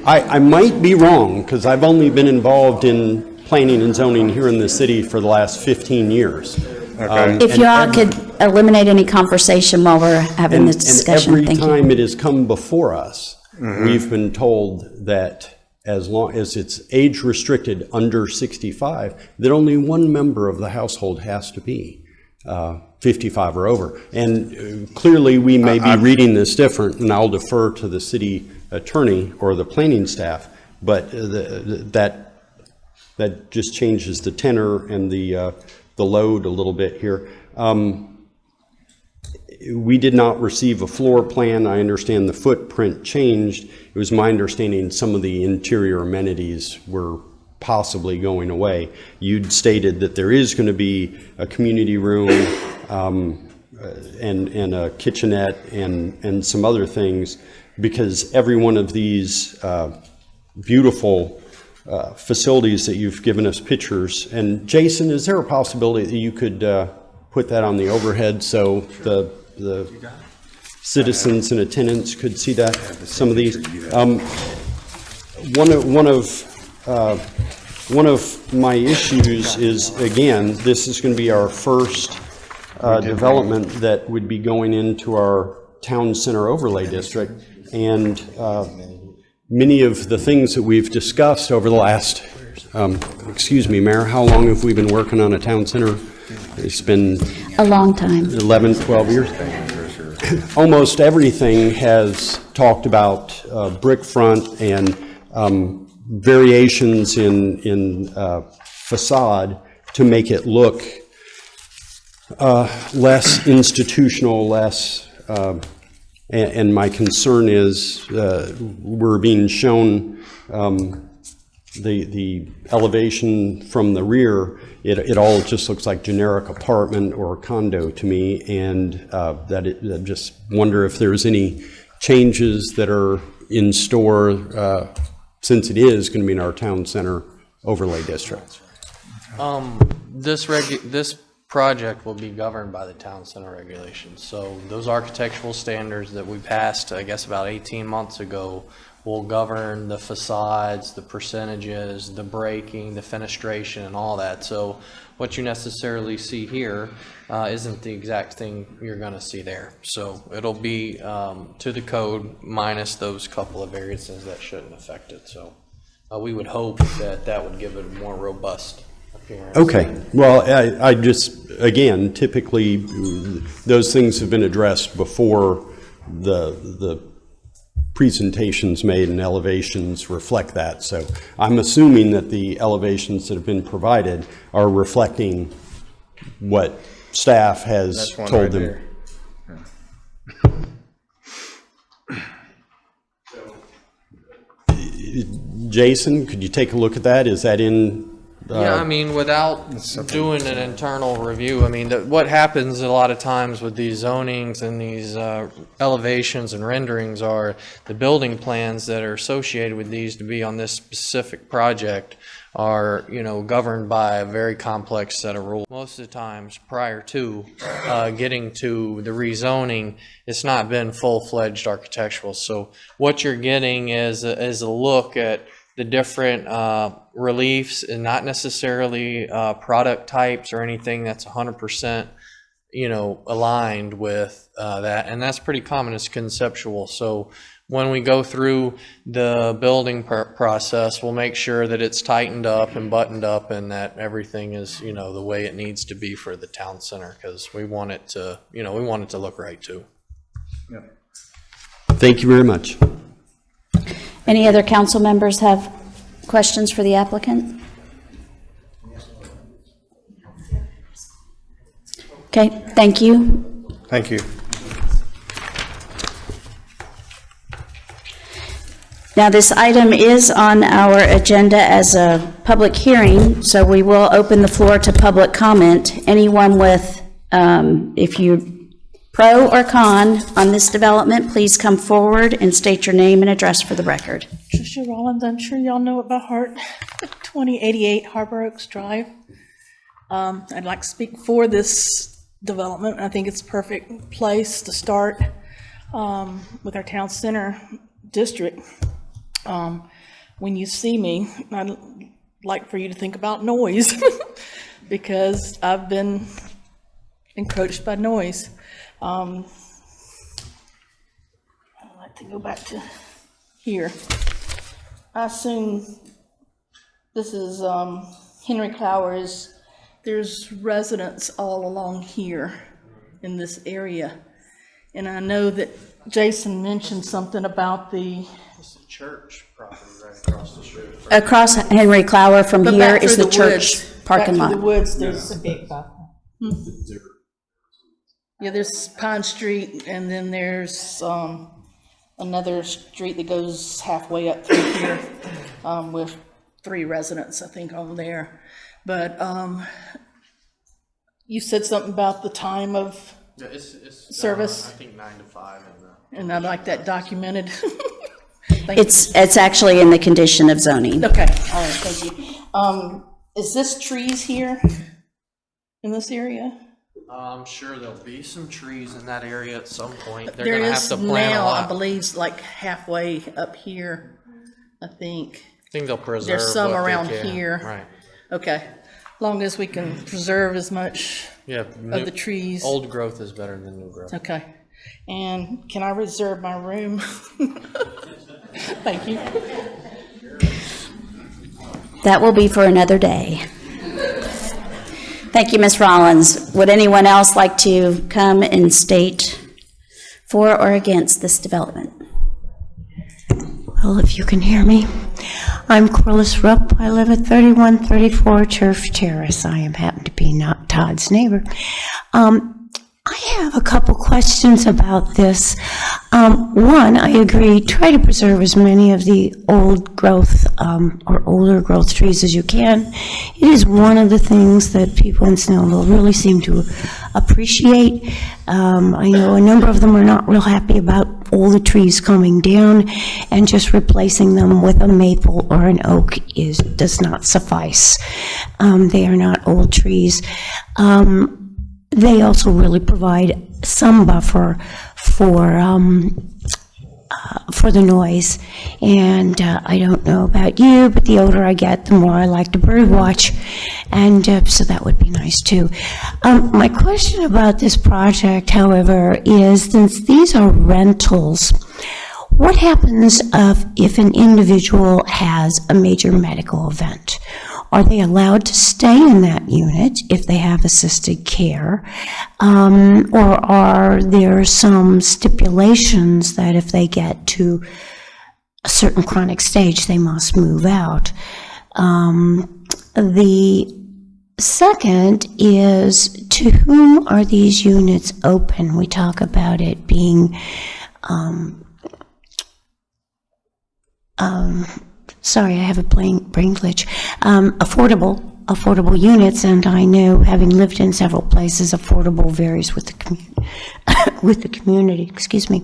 I might be wrong because I've only been involved in planning and zoning here in the city for the last 15 years. Okay. If you all could eliminate any conversation while we're having this discussion. And every Thank you. time it has come before us, we've been told that as long as it's age restricted under 65, that only one member of the household has to be 55 or over. And clearly we may be reading this different, and I'll defer to the city attorney or the planning staff, but that just changes the tenor and the load a little bit here. We did not receive a floor plan. I understand the footprint changed. It was my understanding some of the interior amenities were possibly going away. You'd stated that there is going to be a community room and a kitchenette and some other things, because every one of these beautiful facilities that you've given us pictures. And Jason, is there a possibility that you could put that on the overhead so the citizens and attendants could see that, some of these? One of my issues is, again, this is going to be our first development that would be going into our town center overlay district, and many of the things that we've discussed over the last, excuse me, Mayor, how long have we been working on a town center? It's been a long time. 11, 12 years. Almost everything has talked about brick front and variations in facade to make it look less institutional, less, and my concern is we're being shown the elevation from the rear. It all just looks like generic apartment or condo to me, and I just wonder if there's any changes that are in store since it is going to be in our town center overlay district. This project will be governed by the town center regulations. So those architectural standards that we passed, I guess, about 18 months ago will govern the facades, the percentages, the breaking, the fenestration, and all that. So what you necessarily see here isn't the exact thing you're going to see there. So it'll be to the code minus those couple of variances that shouldn't affect it. So we would hope that that would give it a more robust appearance. Okay, well, I just, again, typically, those things have been addressed before the presentations made and elevations reflect that. So I'm assuming that the elevations that have been provided are reflecting what staff has told them. Jason, could you take a look at that? Is that in? Yeah, I mean, without doing an internal review, I mean, what happens a lot of times with these zonings and these elevations and renderings are the building plans that are associated with these to be on this specific project are, you know, governed by a very complex set of rules. Most of the times prior to getting to the rezoning, it's not been full-fledged architectural. So what you're getting is a look at the different reliefs and not necessarily product types or anything that's 100%, you know, aligned with that. And that's pretty common. It's conceptual. So when we go through the building process, we'll make sure that it's tightened up and buttoned up and that everything is, you know, the way it needs to be for the town center, because we want it to, you know, we want it to look right too. Yep. Thank you very much. Any other council members have questions for the applicant? Okay, thank you. Thank you. Now, this item is on our agenda as a public hearing, so we will open the floor to public comment. Anyone with, if you're pro or con on this development, please come forward and state your name and address for the record. Tricia Rollins, I'm sure y'all know it by heart. 2088 Harbor Oaks Drive. I'd like to speak for this development. I think it's a perfect place to start with our town center district. When you see me, I'd like for you to think about noise because I've been encroached by noise. I'd like to go back to here. I assume this is Henry Clowers. There's residents all along here in this area. And I know that Jason mentioned something about the church property right across the street. Across Henry Clower from But here back is through the the church woods. parking Back lot. through the woods, there's a big Yeah, there's Pine Street, and then there's another street that goes halfway up through here with 3 residents, I think, on there. But you said something about the time of service? I think 9 to 5. And I'd like that documented. It's actually in the condition of zoning. Okay, all right, thank you. Is this trees here in this area? I'm sure there'll be some trees in that area at some point. They're There gonna have is to plant a now, lot. I believe, like halfway up here, I think. I think they'll preserve There's some what they around can. here. Right. Okay, long as we can preserve as much Yeah. of the trees. Old growth is better than new growth. Okay, and can I reserve my room? Thank you. That will be for another day. Thank you, Ms. Rollins. Would anyone else like to come and state for or against this development? Well, if you can hear me, I'm Corliss Rupp. I live at 3134 Turf Terrace. I happen to be not Todd's neighbor. I have a couple questions about this. One, I agree, try to preserve as many of the old growth or older growth trees as you can. It is one of the things that people in Snellville really seem to appreciate. I know a number of them are not real happy about all the trees coming down, and just replacing them with a maple or an oak does not suffice. They are not old trees. They also really provide some buffer for the noise. And I don't know about you, but the older I get, the more I like to bird watch. And so that would be nice too. My question about this project, however, is since these are rentals, what happens if an individual has a major medical event? Are they allowed to stay in that unit if they have assisted care? Or are there some stipulations that if they get to a certain chronic stage, they must move out? The second is, to whom are these units open? We talk about it being sorry, I have a brain glitch. Affordable units, and I know, having lived in several places, affordable varies with the community. Excuse me.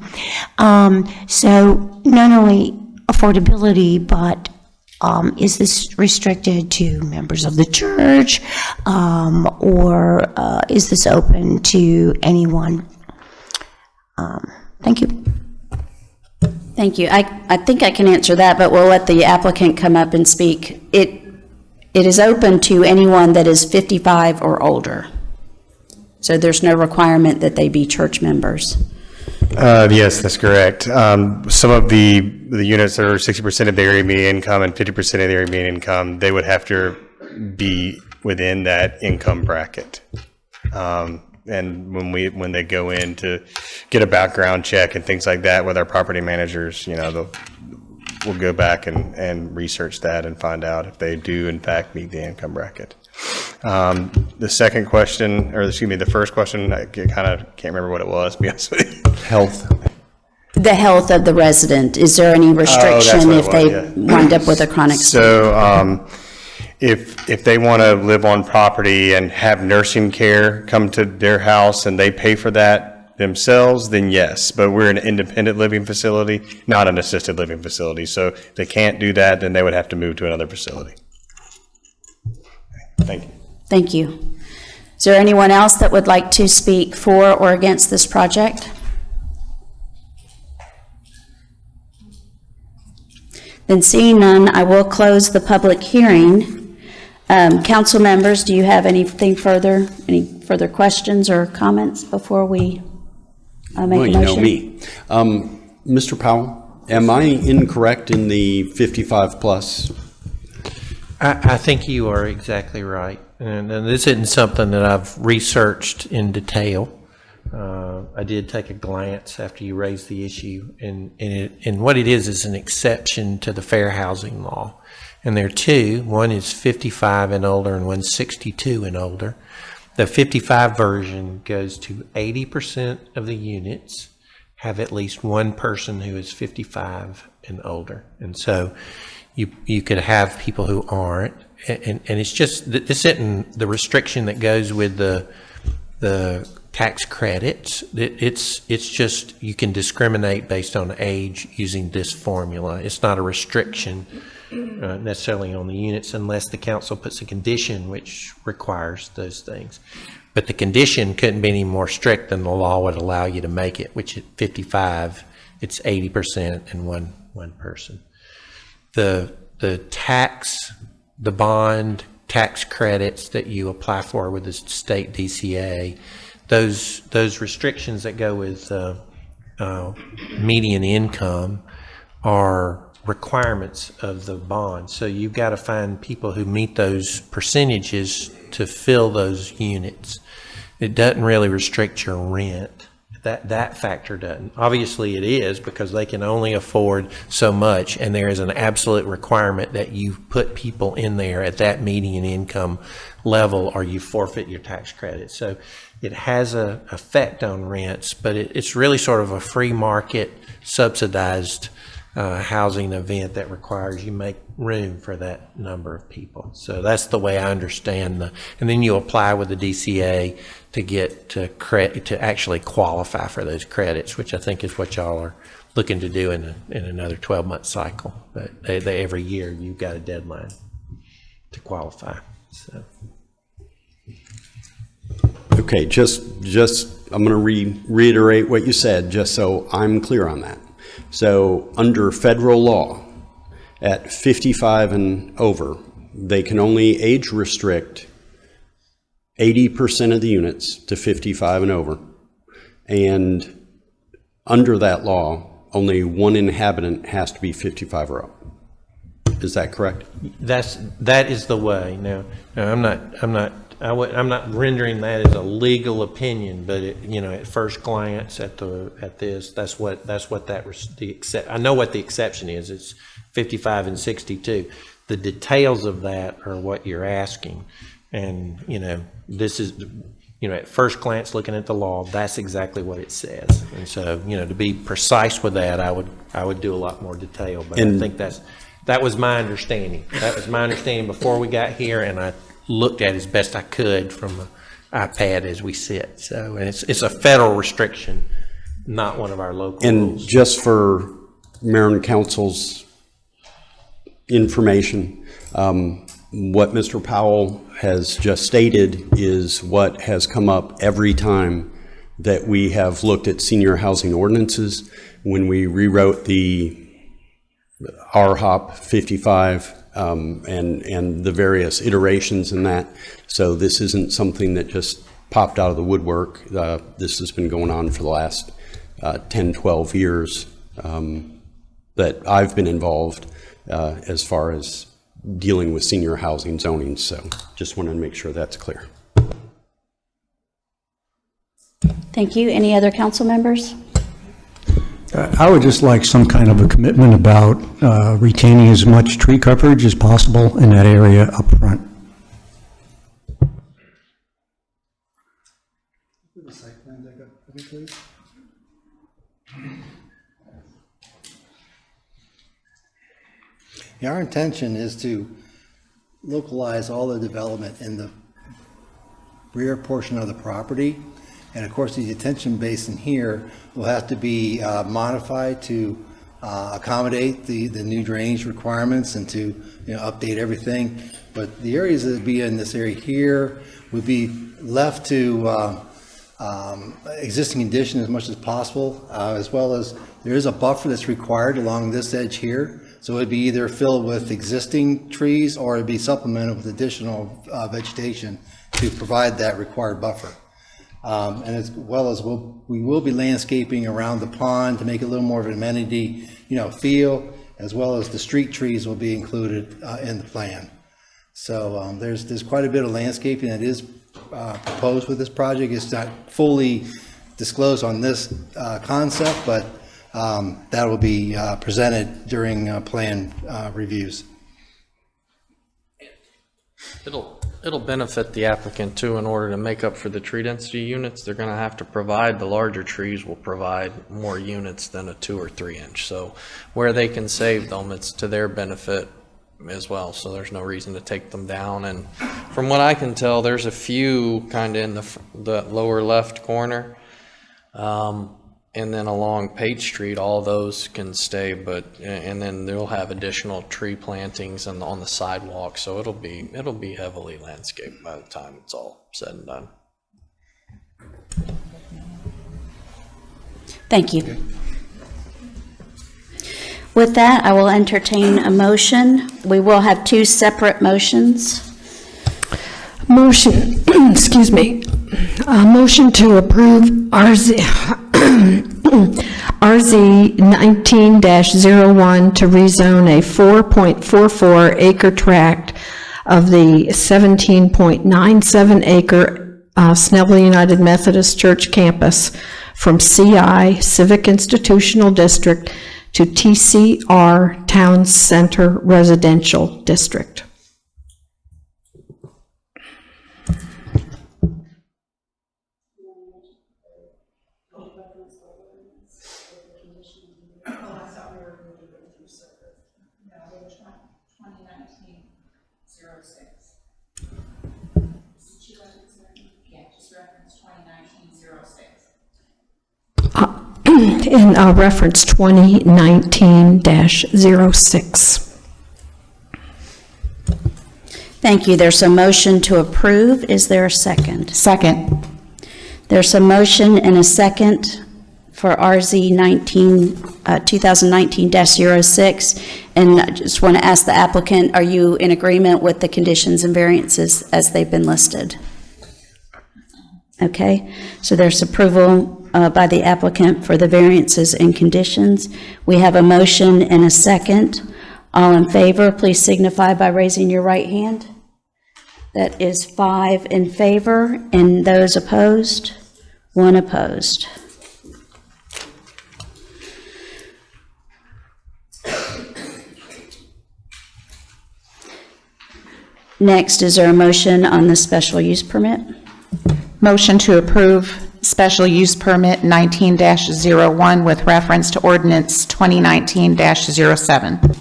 So not only affordability, but is this restricted to members of the church, or is this open to anyone? Thank you. Thank you. I think I can answer that, but we'll let the applicant come up and speak. It is open to anyone that is 55 or older. So there's no requirement that they be church members. Yes, that's correct. Some of the units that are 60% of the area median income and 50% of the area median income, they would have to be within that income bracket. And when they go in to get a background check and things like that with our property managers, we'll go back and research that and find out if they do in fact meet the income bracket. The second question, or excuse me, the first question, I kind of can't remember what it was, to be honest with you. Health. The health of the resident. Is there any restriction if they wind up with a chronic? So if they want to live on property and have nursing care come to their house and they pay for that themselves, then yes. But we're an independent living facility, not an assisted living facility. So if they can't do that, then they would have to move to another facility. Thank you. Thank you. Is there anyone else that would like to speak for or against this project? Then seeing none, I will close the public hearing. Council members, do you have anything further, any further questions or comments before we make a motion? You know me. Mr. Powell, am I incorrect in the 55 plus? I think you are exactly right. And this isn't something that I've researched in detail. I did take a glance after you raised the issue, and what it is an exception to the fair housing law. And there are two. One is 55 and older, and one's 62 and older. The 55 version goes to 80% of the units have at least one person who is 55 and older. And so you could have people who aren't. And it's just, this isn't the restriction that goes with the tax credits. It's just you can discriminate based on age using this formula. It's not a restriction necessarily on the units unless the council puts a condition which requires those things. But the condition couldn't be any more strict than the law would allow you to make it, which at 55, it's 80% and one person. The bond tax credits that you apply for with the state DCA, those restrictions that go with median income are requirements of the bond. So you've got to find people who meet those percentages to fill those units. It doesn't really restrict your rent. That factor doesn't. Obviously it is, because they can only afford so much, and there is an absolute requirement that you put people in there at that median income level or you forfeit your tax credit. So it has an effect on rents, but it's really sort of a free market subsidized housing event that requires you make room for that number of people. So that's the way I understand and then you apply with the DCA to get to actually qualify for those credits, which I think is what y'all are looking to do in another 12-month cycle. But they every year you've got a deadline to qualify. So. Okay, just I'm going to reiterate what you said, just so I'm clear on that. So under federal law, at 55 and over, they can only age restrict 80% of the units to 55 and over. And under that law, only one inhabitant has to be 55 or up. Is that correct? That is the way. No, I'm not rendering that as a legal opinion, but at first glance at this, that's what I know what the exception is. It's 55 and 62. The details of that are what you're asking, and this is at first glance looking at the law, that's exactly what it says. And so to be precise with that, I would do a lot more detail. But I think that was my understanding. That was my understanding before we got here, and I looked at it as best I could from an iPad as we sit. So, and it's a federal restriction, not one of our local rules. And just for Mayor and Council's information, what Mr. Powell has just stated is what has come up every time that we have looked at senior housing ordinances. When we rewrote the RHOP 55 and the various iterations in that. So this isn't something that just popped out of the woodwork. This has been going on for the last 10, 12 years that I've been involved as far as dealing with senior housing zoning. So just wanted to make sure that's clear. Thank you. Any other council members? I would just like some kind of a commitment about retaining as much tree coverage as possible in that area up front. Yeah, our intention is to localize all the development in the rear portion of the property. And of course, the detention basin here will have to be modified to accommodate the new drainage requirements and to update everything. But the areas that would be in this area here would be left to existing condition as much as possible, as well as there is a buffer that's required along this edge here. So it would be either filled with existing trees or it'd be supplemented with additional vegetation to provide that required buffer. And as well as we will be landscaping around the pond to make it a little more of an amenity, feel, as well as the street trees will be included in the plan. So there's quite a bit of landscaping that is proposed with this project. It's not fully disclosed on this concept, but that will be presented during plan reviews. It'll benefit the applicant too. In order to make up for the tree density units, they're going to have to provide, the larger trees will provide more units than a 2 or 3 inch. So where they can save them, it's to their benefit as well. So there's no reason to take them down. And from what I can tell, there's a few kind of in the lower left corner. And then along Page Street, all those can stay, and then they'll have additional tree plantings on the sidewalk, so it'll be heavily landscaped by the time it's all said and done. Thank you. With that, I will entertain a motion. We will have 2 separate motions. Motion, excuse me, motion to approve RZ 19-01 to rezone a 4.44 acre tract of the 17.97 acre Snellville United Methodist Church campus from CI Civic Institutional District to TCR Town Center Residential District. In reference 2019-06. Thank you. There's a motion to approve. Is there a second? Second. There's a motion and a second for RZ 2019-06. And I just want to ask the applicant, are you in agreement with the conditions and variances as they've been listed? Okay, so there's approval by the applicant for the variances and conditions. We have a motion and a second. All in favor, please signify by raising your right hand. That is 5 in favor, and those opposed, 1 opposed. Next, is there a motion on the special use permit? Motion to approve special use permit 19-01 with reference to ordinance 2019-07.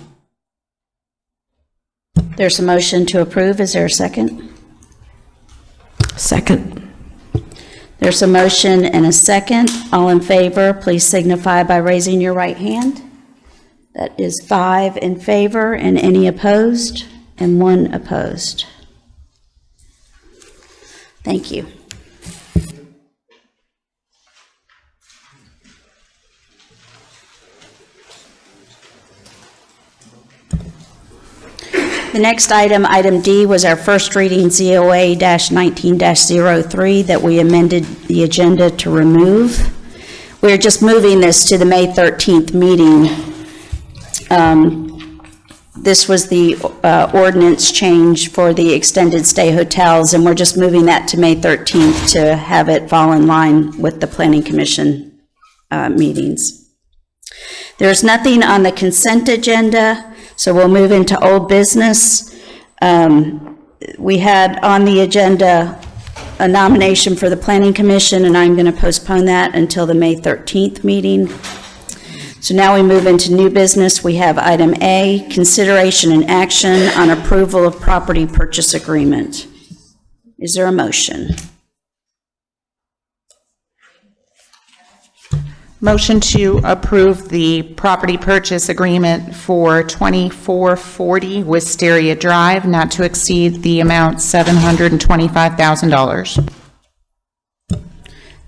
There's a motion to approve. Is there a second? Second. There's a motion and a second. All in favor, please signify by raising your right hand. That is 5 in favor, and any opposed, and 1 opposed. Thank you. The next item, item D, was our first reading ZOA-19-03 that we amended the agenda to remove. We're just moving this to the May 13th meeting. This was the ordinance change for the extended stay hotels, and we're just moving that to May 13th to have it fall in line with the Planning Commission meetings. There's nothing on the consent agenda, so we'll move into old business. We had on the agenda a nomination for the Planning Commission, and I'm going to postpone that until the May 13th meeting. So now we move into new business. We have item A, consideration and action on approval of property purchase agreement. Is there a motion? Motion to approve the property purchase agreement for 2440 Wisteria Drive, not to exceed the amount $725,000.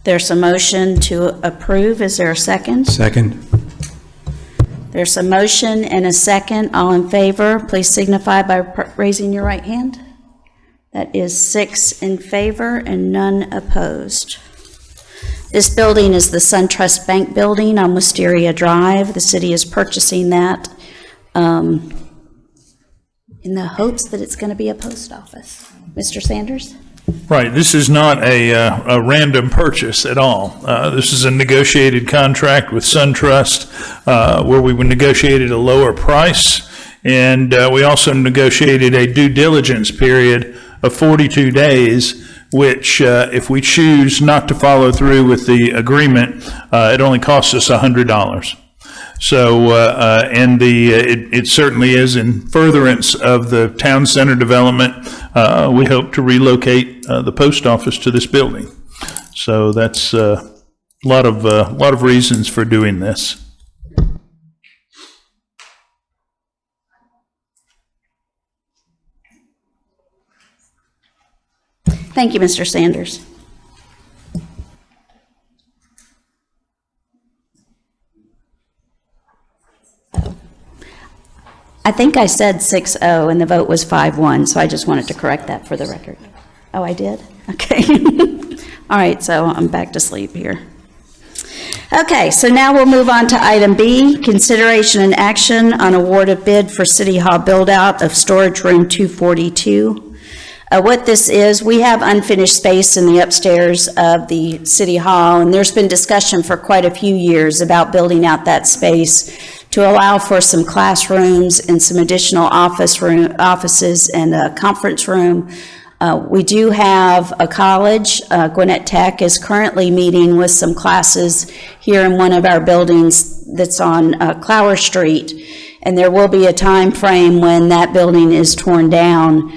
There's a motion to approve. Is there a second? Second. There's a motion and a second. All in favor, please signify by raising your right hand. That is 6 in favor and none opposed. This building is the SunTrust Bank building on Wisteria Drive. The city is purchasing that in the hopes that it's going to be a post office. Mr. Sanders? Right. This is not a random purchase at all. This is a negotiated contract with SunTrust where we negotiated a lower price, and we also negotiated a due diligence period of 42 days, which if we choose not to follow through with the agreement, it only costs us $100. So, and it certainly is in furtherance of the town center development. We hope to relocate the post office to this building. So that's a lot of reasons for doing this. Thank you, Mr. Sanders. I think I said 6-0 and the vote was 5-1, so I just wanted to correct that for the record. Oh, I did? Okay. All right, so I'm back to sleep here. Okay, so now we'll move on to item B, consideration and action on award of bid for City Hall build-out of Storage Room 242. What this is, we have unfinished space in the upstairs of the City Hall, and there's been discussion for quite a few years about building out that space to allow for some classrooms and some additional offices and a conference room. We do have a college. Gwinnett Tech is currently meeting with some classes here in one of our buildings that's on Clower Street. And there will be a time frame when that building is torn down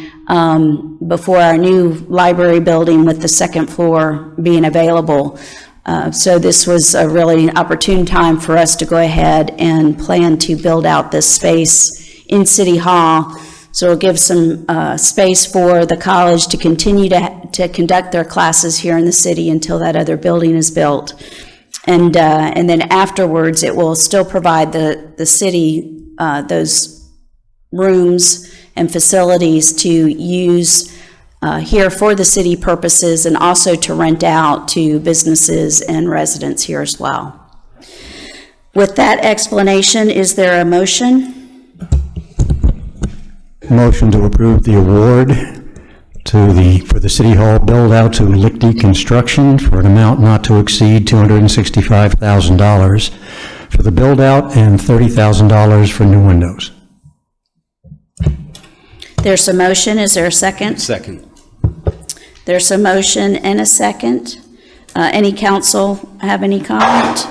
before our new library building with the second floor being available. So this was a really opportune time for us to go ahead and plan to build out this space in City Hall. So it'll give some space for the college to continue to conduct their classes here in the city until that other building is built. And then afterwards, it will still provide the city those rooms and facilities to use here for the city purposes, and also to rent out to businesses and residents here as well. With that explanation, is there a motion? Motion to approve the award for the City Hall build-out to Lichty Construction for an amount not to exceed $265,000 for the build-out and $30,000 for new windows. There's a motion. Is there a second? Second. There's a motion and a second. Any council have any comment?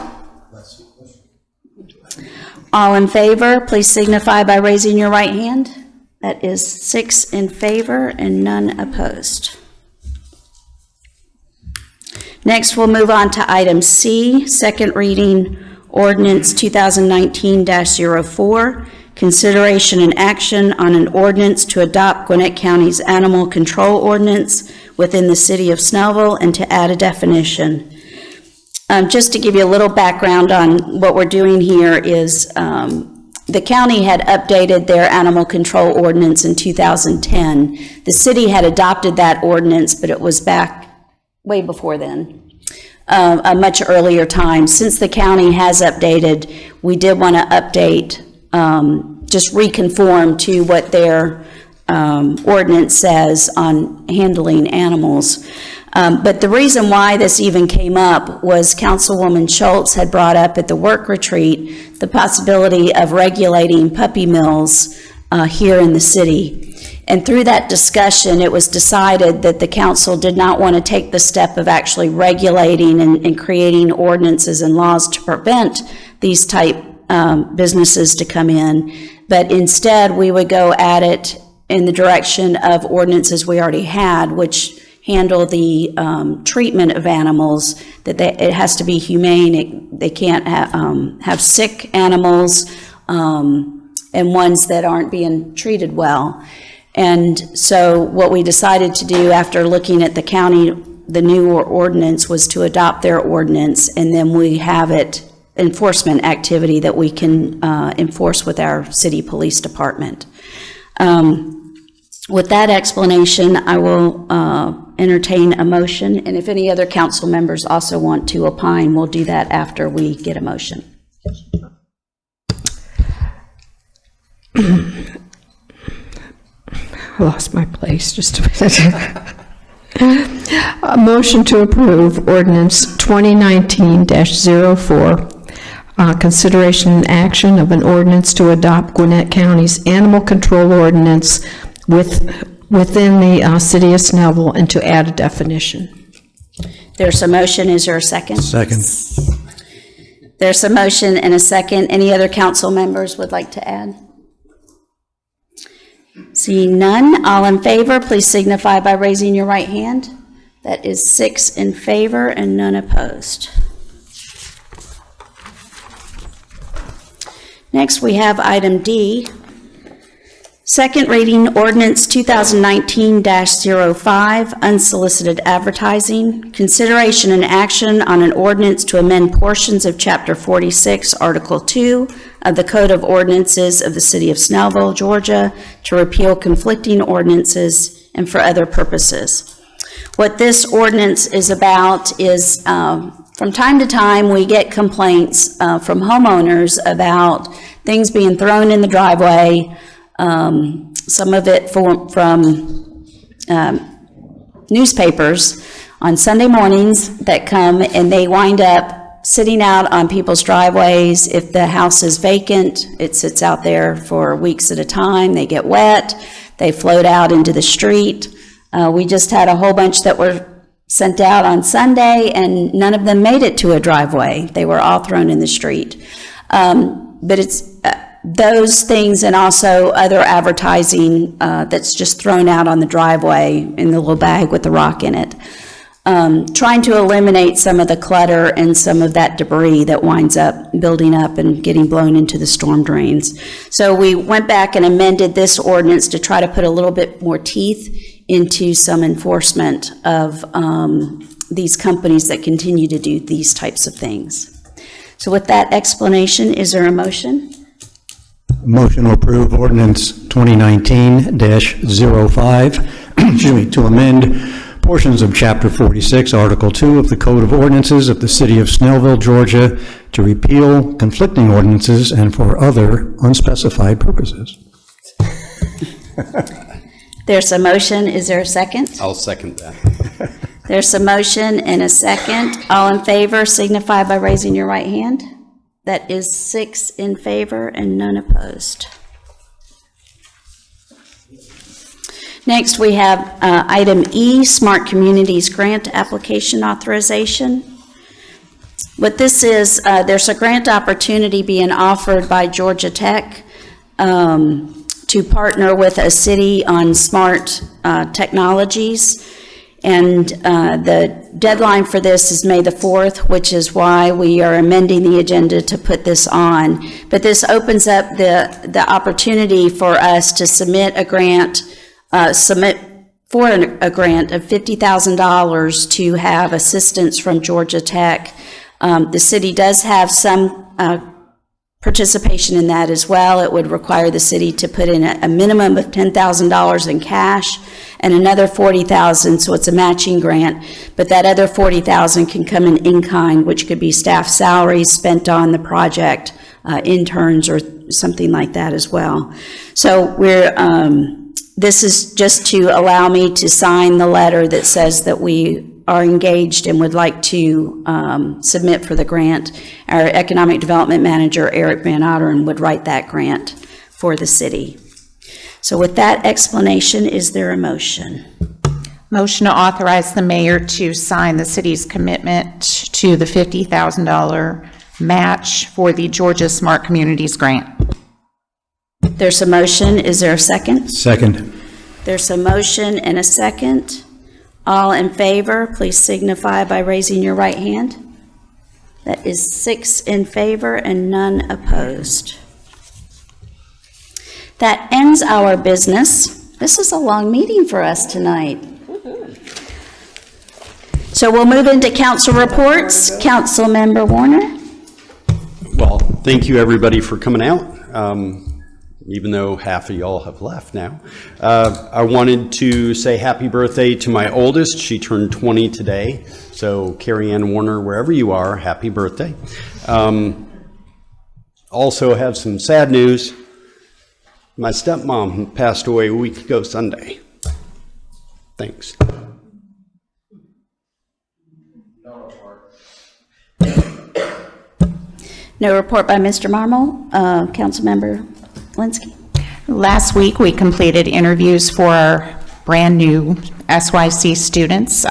All in favor, please signify by raising your right hand. That is 6 in favor and none opposed. Next, we'll move on to item C, second reading ordinance 2019-04, consideration and action on an ordinance to adopt Gwinnett County's animal control ordinance within the city of Snellville and to add a definition. Just to give you a little background on what we're doing here is the county had updated their animal control ordinance in 2010. The city had adopted that ordinance, but it was back way before then, a much earlier time. Since the county has updated, we did want to update, just reconform to what their ordinance says on handling animals. But the reason why this even came up was Councilwoman Schultz had brought up at the work retreat the possibility of regulating puppy mills here in the city. And through that discussion, it was decided that the council did not want to take the step of actually regulating and creating ordinances and laws to prevent these type businesses to come in, but instead we would go at it in the direction of ordinances we already had, which handle the treatment of animals, that it has to be humane. They can't have sick animals and ones that aren't being treated well. And so what we decided to do after looking at the county, the new ordinance, was to adopt their ordinance, and then we have it enforcement activity that we can enforce with our city police department. With that explanation, I will entertain a motion, and if any other council members also want to opine, we'll do that after we get a motion. I lost my place just a minute. A motion to approve ordinance 2019-04, consideration and action of an ordinance to adopt Gwinnett County's animal control ordinance within the city of Snellville and to add a definition. There's a motion. Is there a second? Second. There's a motion and a second. Any other council members would like to add? Seeing none, all in favor, please signify by raising your right hand. That is 6 in favor and none opposed. Next, we have item D, second reading ordinance 2019-05, unsolicited advertising, consideration and action on an ordinance to amend portions of Chapter 46, Article 2 of the Code of Ordinances of the City of Snellville, Georgia, to repeal conflicting ordinances and for other purposes. What this ordinance is about is from time to time we get complaints from homeowners about things being thrown in the driveway, some of it from newspapers on Sunday mornings that come and they wind up sitting out on people's driveways. If the house is vacant, it sits out there for weeks at a time. They get wet, they float out into the street. We just had a whole bunch that were sent out on Sunday and none of them made it to a driveway. They were all thrown in the street. But it's those things and also other advertising that's just thrown out on the driveway in the little bag with the rock in it. Trying to eliminate some of the clutter and some of that debris that winds up building up and getting blown into the storm drains. So we went back and amended this ordinance to try to put a little bit more teeth into some enforcement of these companies that continue to do these types of things. So with that explanation, is there a motion? Motion to approve ordinance 2019-05, excuse me, to amend portions of Chapter 46, Article 2 of the Code of Ordinances of the City of Snellville, Georgia, to repeal conflicting ordinances and for other unspecified purposes. There's a motion. Is there a second? I'll second that. There's a motion and a second. All in favor signify by raising your right hand. That is 6 in favor and none opposed. Next, we have item E, Smart Communities Grant Application Authorization. What this is, there's a grant opportunity being offered by Georgia Tech to partner with a city on smart technologies. And the deadline for this is May the 4th, which is why we are amending the agenda to put this on. But this opens up the opportunity for us to submit a grant, a grant of $50,000 to have assistance from Georgia Tech. The city does have some participation in that as well. It would require the city to put in a minimum of $10,000 in cash and another $40,000, so it's a matching grant. But that other $40,000 can come in kind, which could be staff salaries spent on the project, interns, or something like that as well. So we're this is just to allow me to sign the letter that says that we are engaged and would like to submit for the grant. Our Economic Development Manager, Eric Van Otteren, would write that grant for the city. So with that explanation, is there a motion? Motion to authorize the mayor to sign the city's commitment to the $50,000 match for the Georgia Smart Communities Grant. There's a motion. Is there a second? Second. There's a motion and a second. All in favor, please signify by raising your right hand. That is 6 in favor and none opposed. That ends our business. This is a long meeting for us tonight. So we'll move into council reports. Councilmember Warner. Well, thank you, everybody, for coming out. Even though half of y'all have left now. I wanted to say happy birthday to my oldest. She turned 20 today. So Carrie Ann Warner, wherever you are, happy birthday. Also have some sad news. My stepmom passed away a week ago Sunday. Thanks. No report by Mr. Marmol. Councilmember Linsky. Last week, we completed interviews for our brand-new SYC students.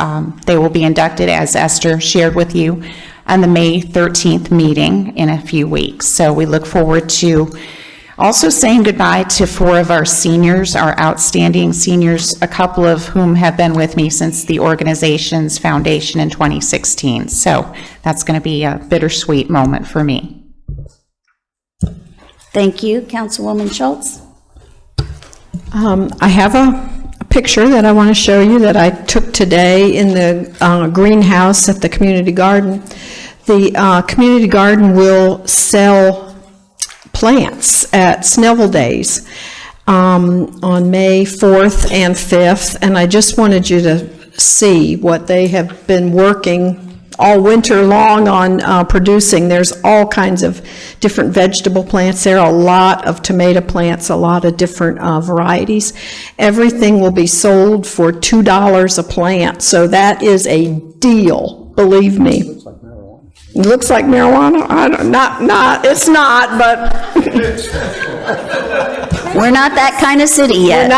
They will be inducted, as Esther shared with you, on the May 13th meeting in a few weeks. So we look forward to also saying goodbye to 4 of our seniors, our outstanding seniors, a couple of whom have been with me since the organization's foundation in 2016. So that's going to be a bittersweet moment for me. Thank you. Councilwoman Schultz. I have a picture that I want to show you that I took today in the greenhouse at the community garden. The community garden will sell plants at Snellville Days on May 4th and 5th, and I just wanted you to see what they have been working all winter long on producing. There's all kinds of different vegetable plants there, a lot of tomato plants, a lot of different varieties. Everything will be sold for $2 a plant, so that is a deal, believe me. It looks like marijuana. It's not, but we're not that kind of city yet.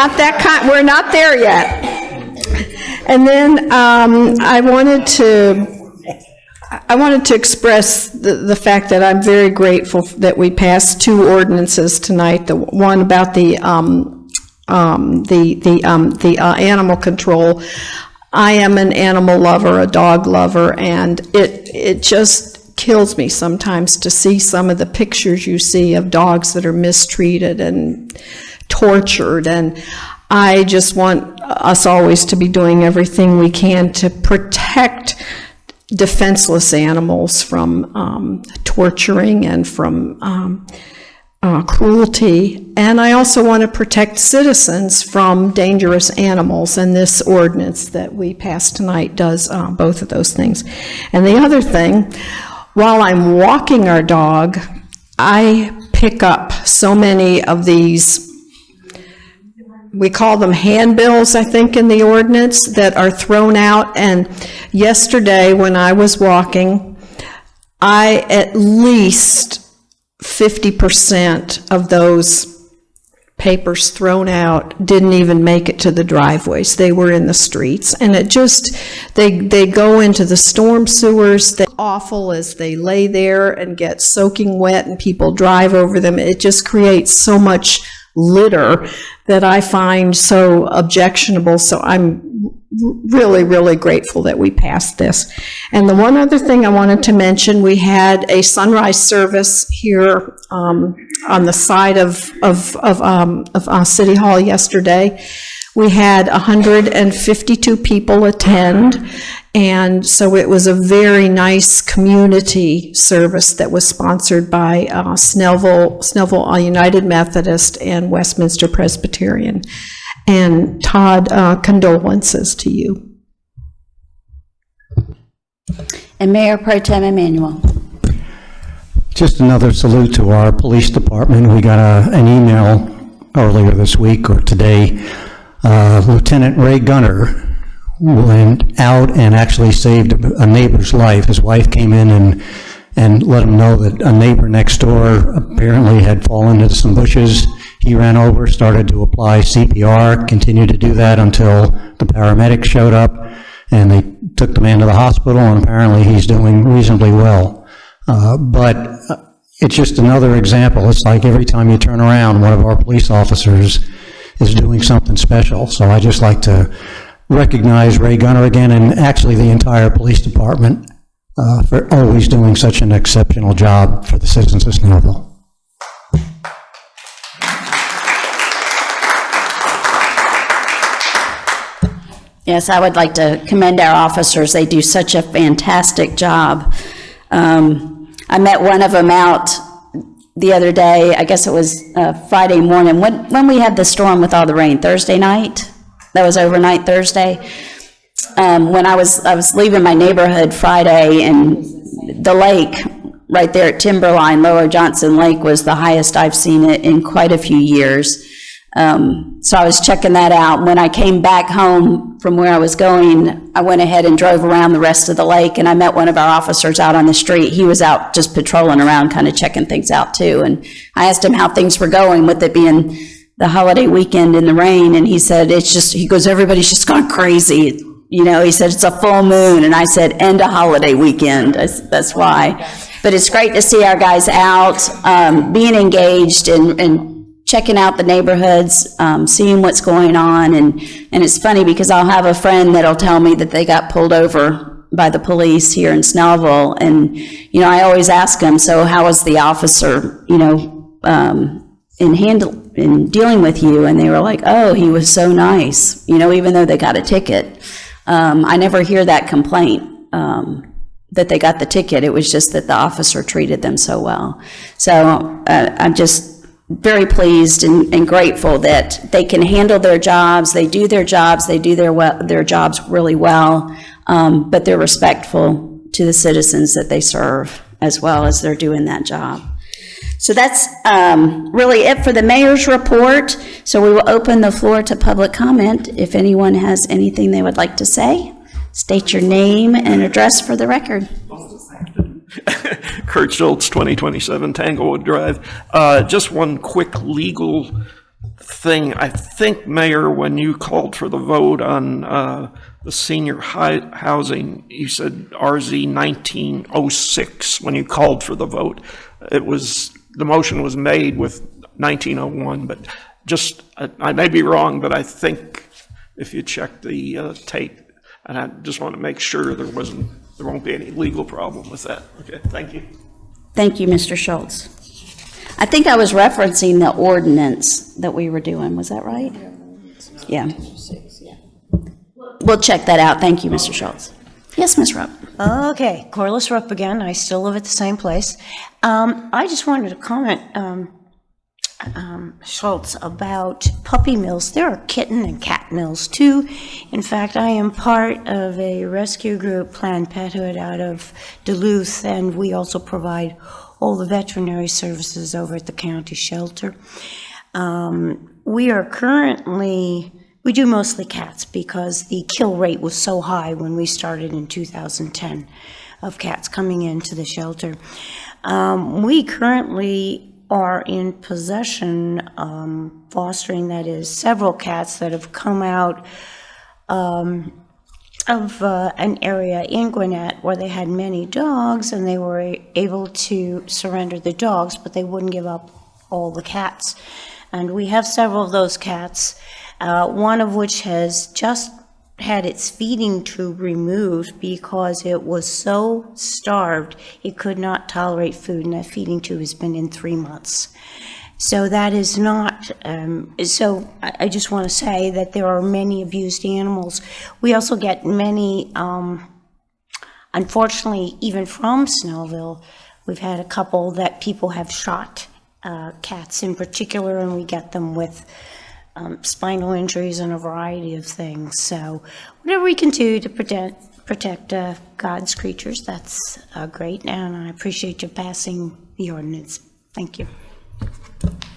We're not there yet. And then I wanted to I wanted to express the fact that I'm very grateful that we passed 2 ordinances tonight. The one about the animal control. I am an animal lover, a dog lover, and it just kills me sometimes to see some of the pictures you see of dogs that are mistreated and tortured, and I just want us always to be doing everything we can to protect defenseless animals from torturing and from cruelty. And I also want to protect citizens from dangerous animals, and this ordinance that we passed tonight does both of those things. And the other thing, while I'm walking our dog, I pick up so many of these, we call them handbills, I think, in the ordinance, that are thrown out. And yesterday, when I was walking, at least 50% of those papers thrown out didn't even make it to the driveways. They were in the streets. And it just, they go into the storm sewers. They're awful as they lay there and get soaking wet and people drive over them. It just creates so much litter that I find so objectionable. So I'm really, really grateful that we passed this. And the one other thing I wanted to mention, we had a sunrise service here on the side of City Hall yesterday. We had 152 people attend, and so it was a very nice community service that was sponsored by Snellville United Methodist and Westminster Presbyterian. And Todd, condolences to you. And Mayor Pro Tem Emanuel. Just another salute to our police department. We got an email earlier this week or today. Lieutenant Ray Gunner went out and actually saved a neighbor's life. His wife came in and let him know that a neighbor next door apparently had fallen into some bushes. He ran over, started to apply CPR, continued to do that until the paramedics showed up, and they took the man to the hospital, and apparently he's doing reasonably well. But it's just another example. It's like every time you turn around, one of our police officers is doing something special. So I just like to recognize Ray Gunner again, and actually the entire police department for always doing such an exceptional job for the citizens of Snellville. Yes, I would like to commend our officers. They do such a fantastic job. I met one of them out the other day. I guess it was Friday morning when we had the storm with all the rain. Thursday night, that was overnight Thursday. When I was leaving my neighborhood Friday, and the lake right there at Timberline, Lower Johnson Lake, was the highest I've seen it in quite a few years. So I was checking that out. When I came back home from where I was going, I went ahead and drove around the rest of the lake, and I met one of our officers out on the street. He was out just patrolling around, kind of checking things out too. And I asked him how things were going with it being the holiday weekend in the rain. And he said, he goes, everybody's just gone crazy. You know, he said, it's a full moon. And I said, and a holiday weekend. That's why. But it's great to see our guys out, being engaged and checking out the neighborhoods, seeing what's going on. And it's funny because I'll have a friend that'll tell me that they got pulled over by the police here in Snellville. And, you know, I always ask them, so how was the officer, you know, in dealing with you? And they were like, oh, he was so nice, you know, even though they got a ticket. I never hear that complaint, that they got the ticket. It was just that the officer treated them so well. So I'm just very pleased and grateful that they can handle their jobs. They do their jobs. They do their jobs really well, but they're respectful to the citizens that they serve as well as they're doing that job. So that's really it for the mayor's report. So we will open the floor to public comment. If anyone has anything they would like to say, state your name and address for the record. Kurt Schultz, 2027 Tanglewood Drive. Just one quick legal thing. I think, Mayor, when you called for the vote on the senior housing, you said RZ 1906 when you called for the vote. The motion was made with 1901, but just, I may be wrong, but I think if you check the tape, and I just want to make sure there won't be any legal problem with that. Okay, thank you. Thank you, Mr. Schultz. I think I was referencing the ordinance that we were doing. Was that right? Yeah. We'll check that out. Thank you, Mr. Schultz. Yes, Ms. Rupp. Okay, Corliss Rupp again. I still live at the same place. I just wanted to comment, Schultz, about puppy mills. There are kitten and cat mills too. In fact, I am part of a rescue group, Planned Parenthood, out of Duluth, and we also provide all the veterinary services over at the county shelter. We do mostly cats because the kill rate was so high when we started in 2010 of cats coming into the shelter. We currently are in possession, fostering, that is, several cats that have come out of an area in Gwinnett where they had many dogs, and they were able to surrender the dogs, but they wouldn't give up all the cats. And we have several of those cats, one of which has just had its feeding tube removed because it was so starved it could not tolerate food, and that feeding tube has been in 3 months. So that is not, so I just want to say that there are many abused animals. We also get many, unfortunately, even from Snellville, we've had a couple that people have shot, cats in particular, and we get them with spinal injuries and a variety of things. So whatever we can do to protect God's creatures, that's great, and I appreciate you passing the ordinance. Thank you.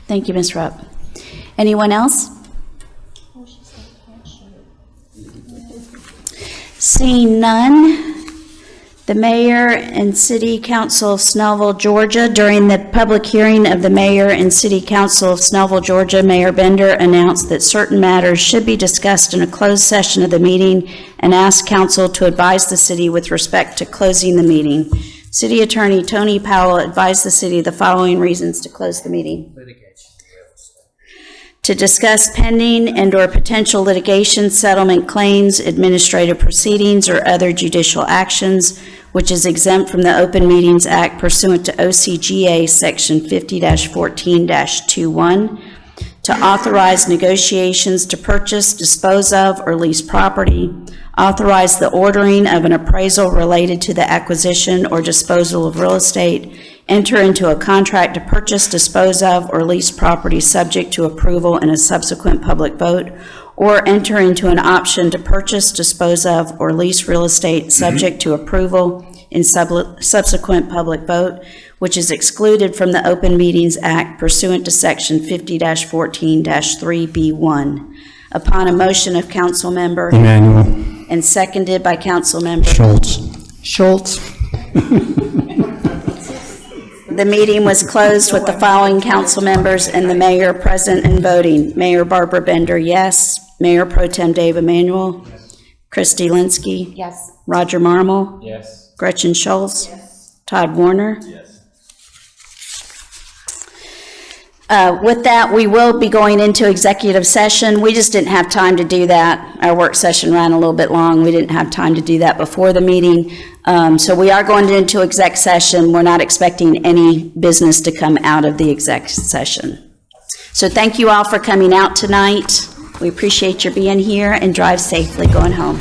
Thank you, Ms. Rupp. Anyone else? Seeing none, the mayor and city council of Snellville, Georgia, during the public hearing of the mayor and city council of Snellville, Georgia, Mayor Bender announced that certain matters should be discussed in a closed session of the meeting and asked council to advise the city with respect to closing the meeting. City Attorney Tony Powell advised the city the following reasons to close the meeting: to discuss pending and/or potential litigation, settlement claims, administrative proceedings, or other judicial actions, which is exempt from the Open Meetings Act pursuant to OCGA Section 50-14-21, to authorize negotiations to purchase, dispose of, or lease property, authorize the ordering of an appraisal related to the acquisition or disposal of real estate, enter into a contract to purchase, dispose of, or lease property subject to approval in a subsequent public vote, or enter into an option to purchase, dispose of, or lease real estate subject to approval in subsequent public vote, which is excluded from the Open Meetings Act pursuant to Section 50-14-3B1. Upon a motion of Council Member Emanuel. And seconded by Council Member Schultz. The meeting was closed with the following council members and the mayor present and voting. Mayor Barbara Bender, yes. Mayor Pro Tem Dave Emanuel. Christy Linsky. Yes. Roger Marmel. Yes. Gretchen Schultz. Yes. Todd Warner. Yes. With that, we will be going into executive session. We just didn't have time to do that. Our work session ran a little bit long. We didn't have time to do that before the meeting. So we are going into exec session. We're not expecting any business to come out of the exec session. So thank you all for coming out tonight. We appreciate your being here, and drive safely going home.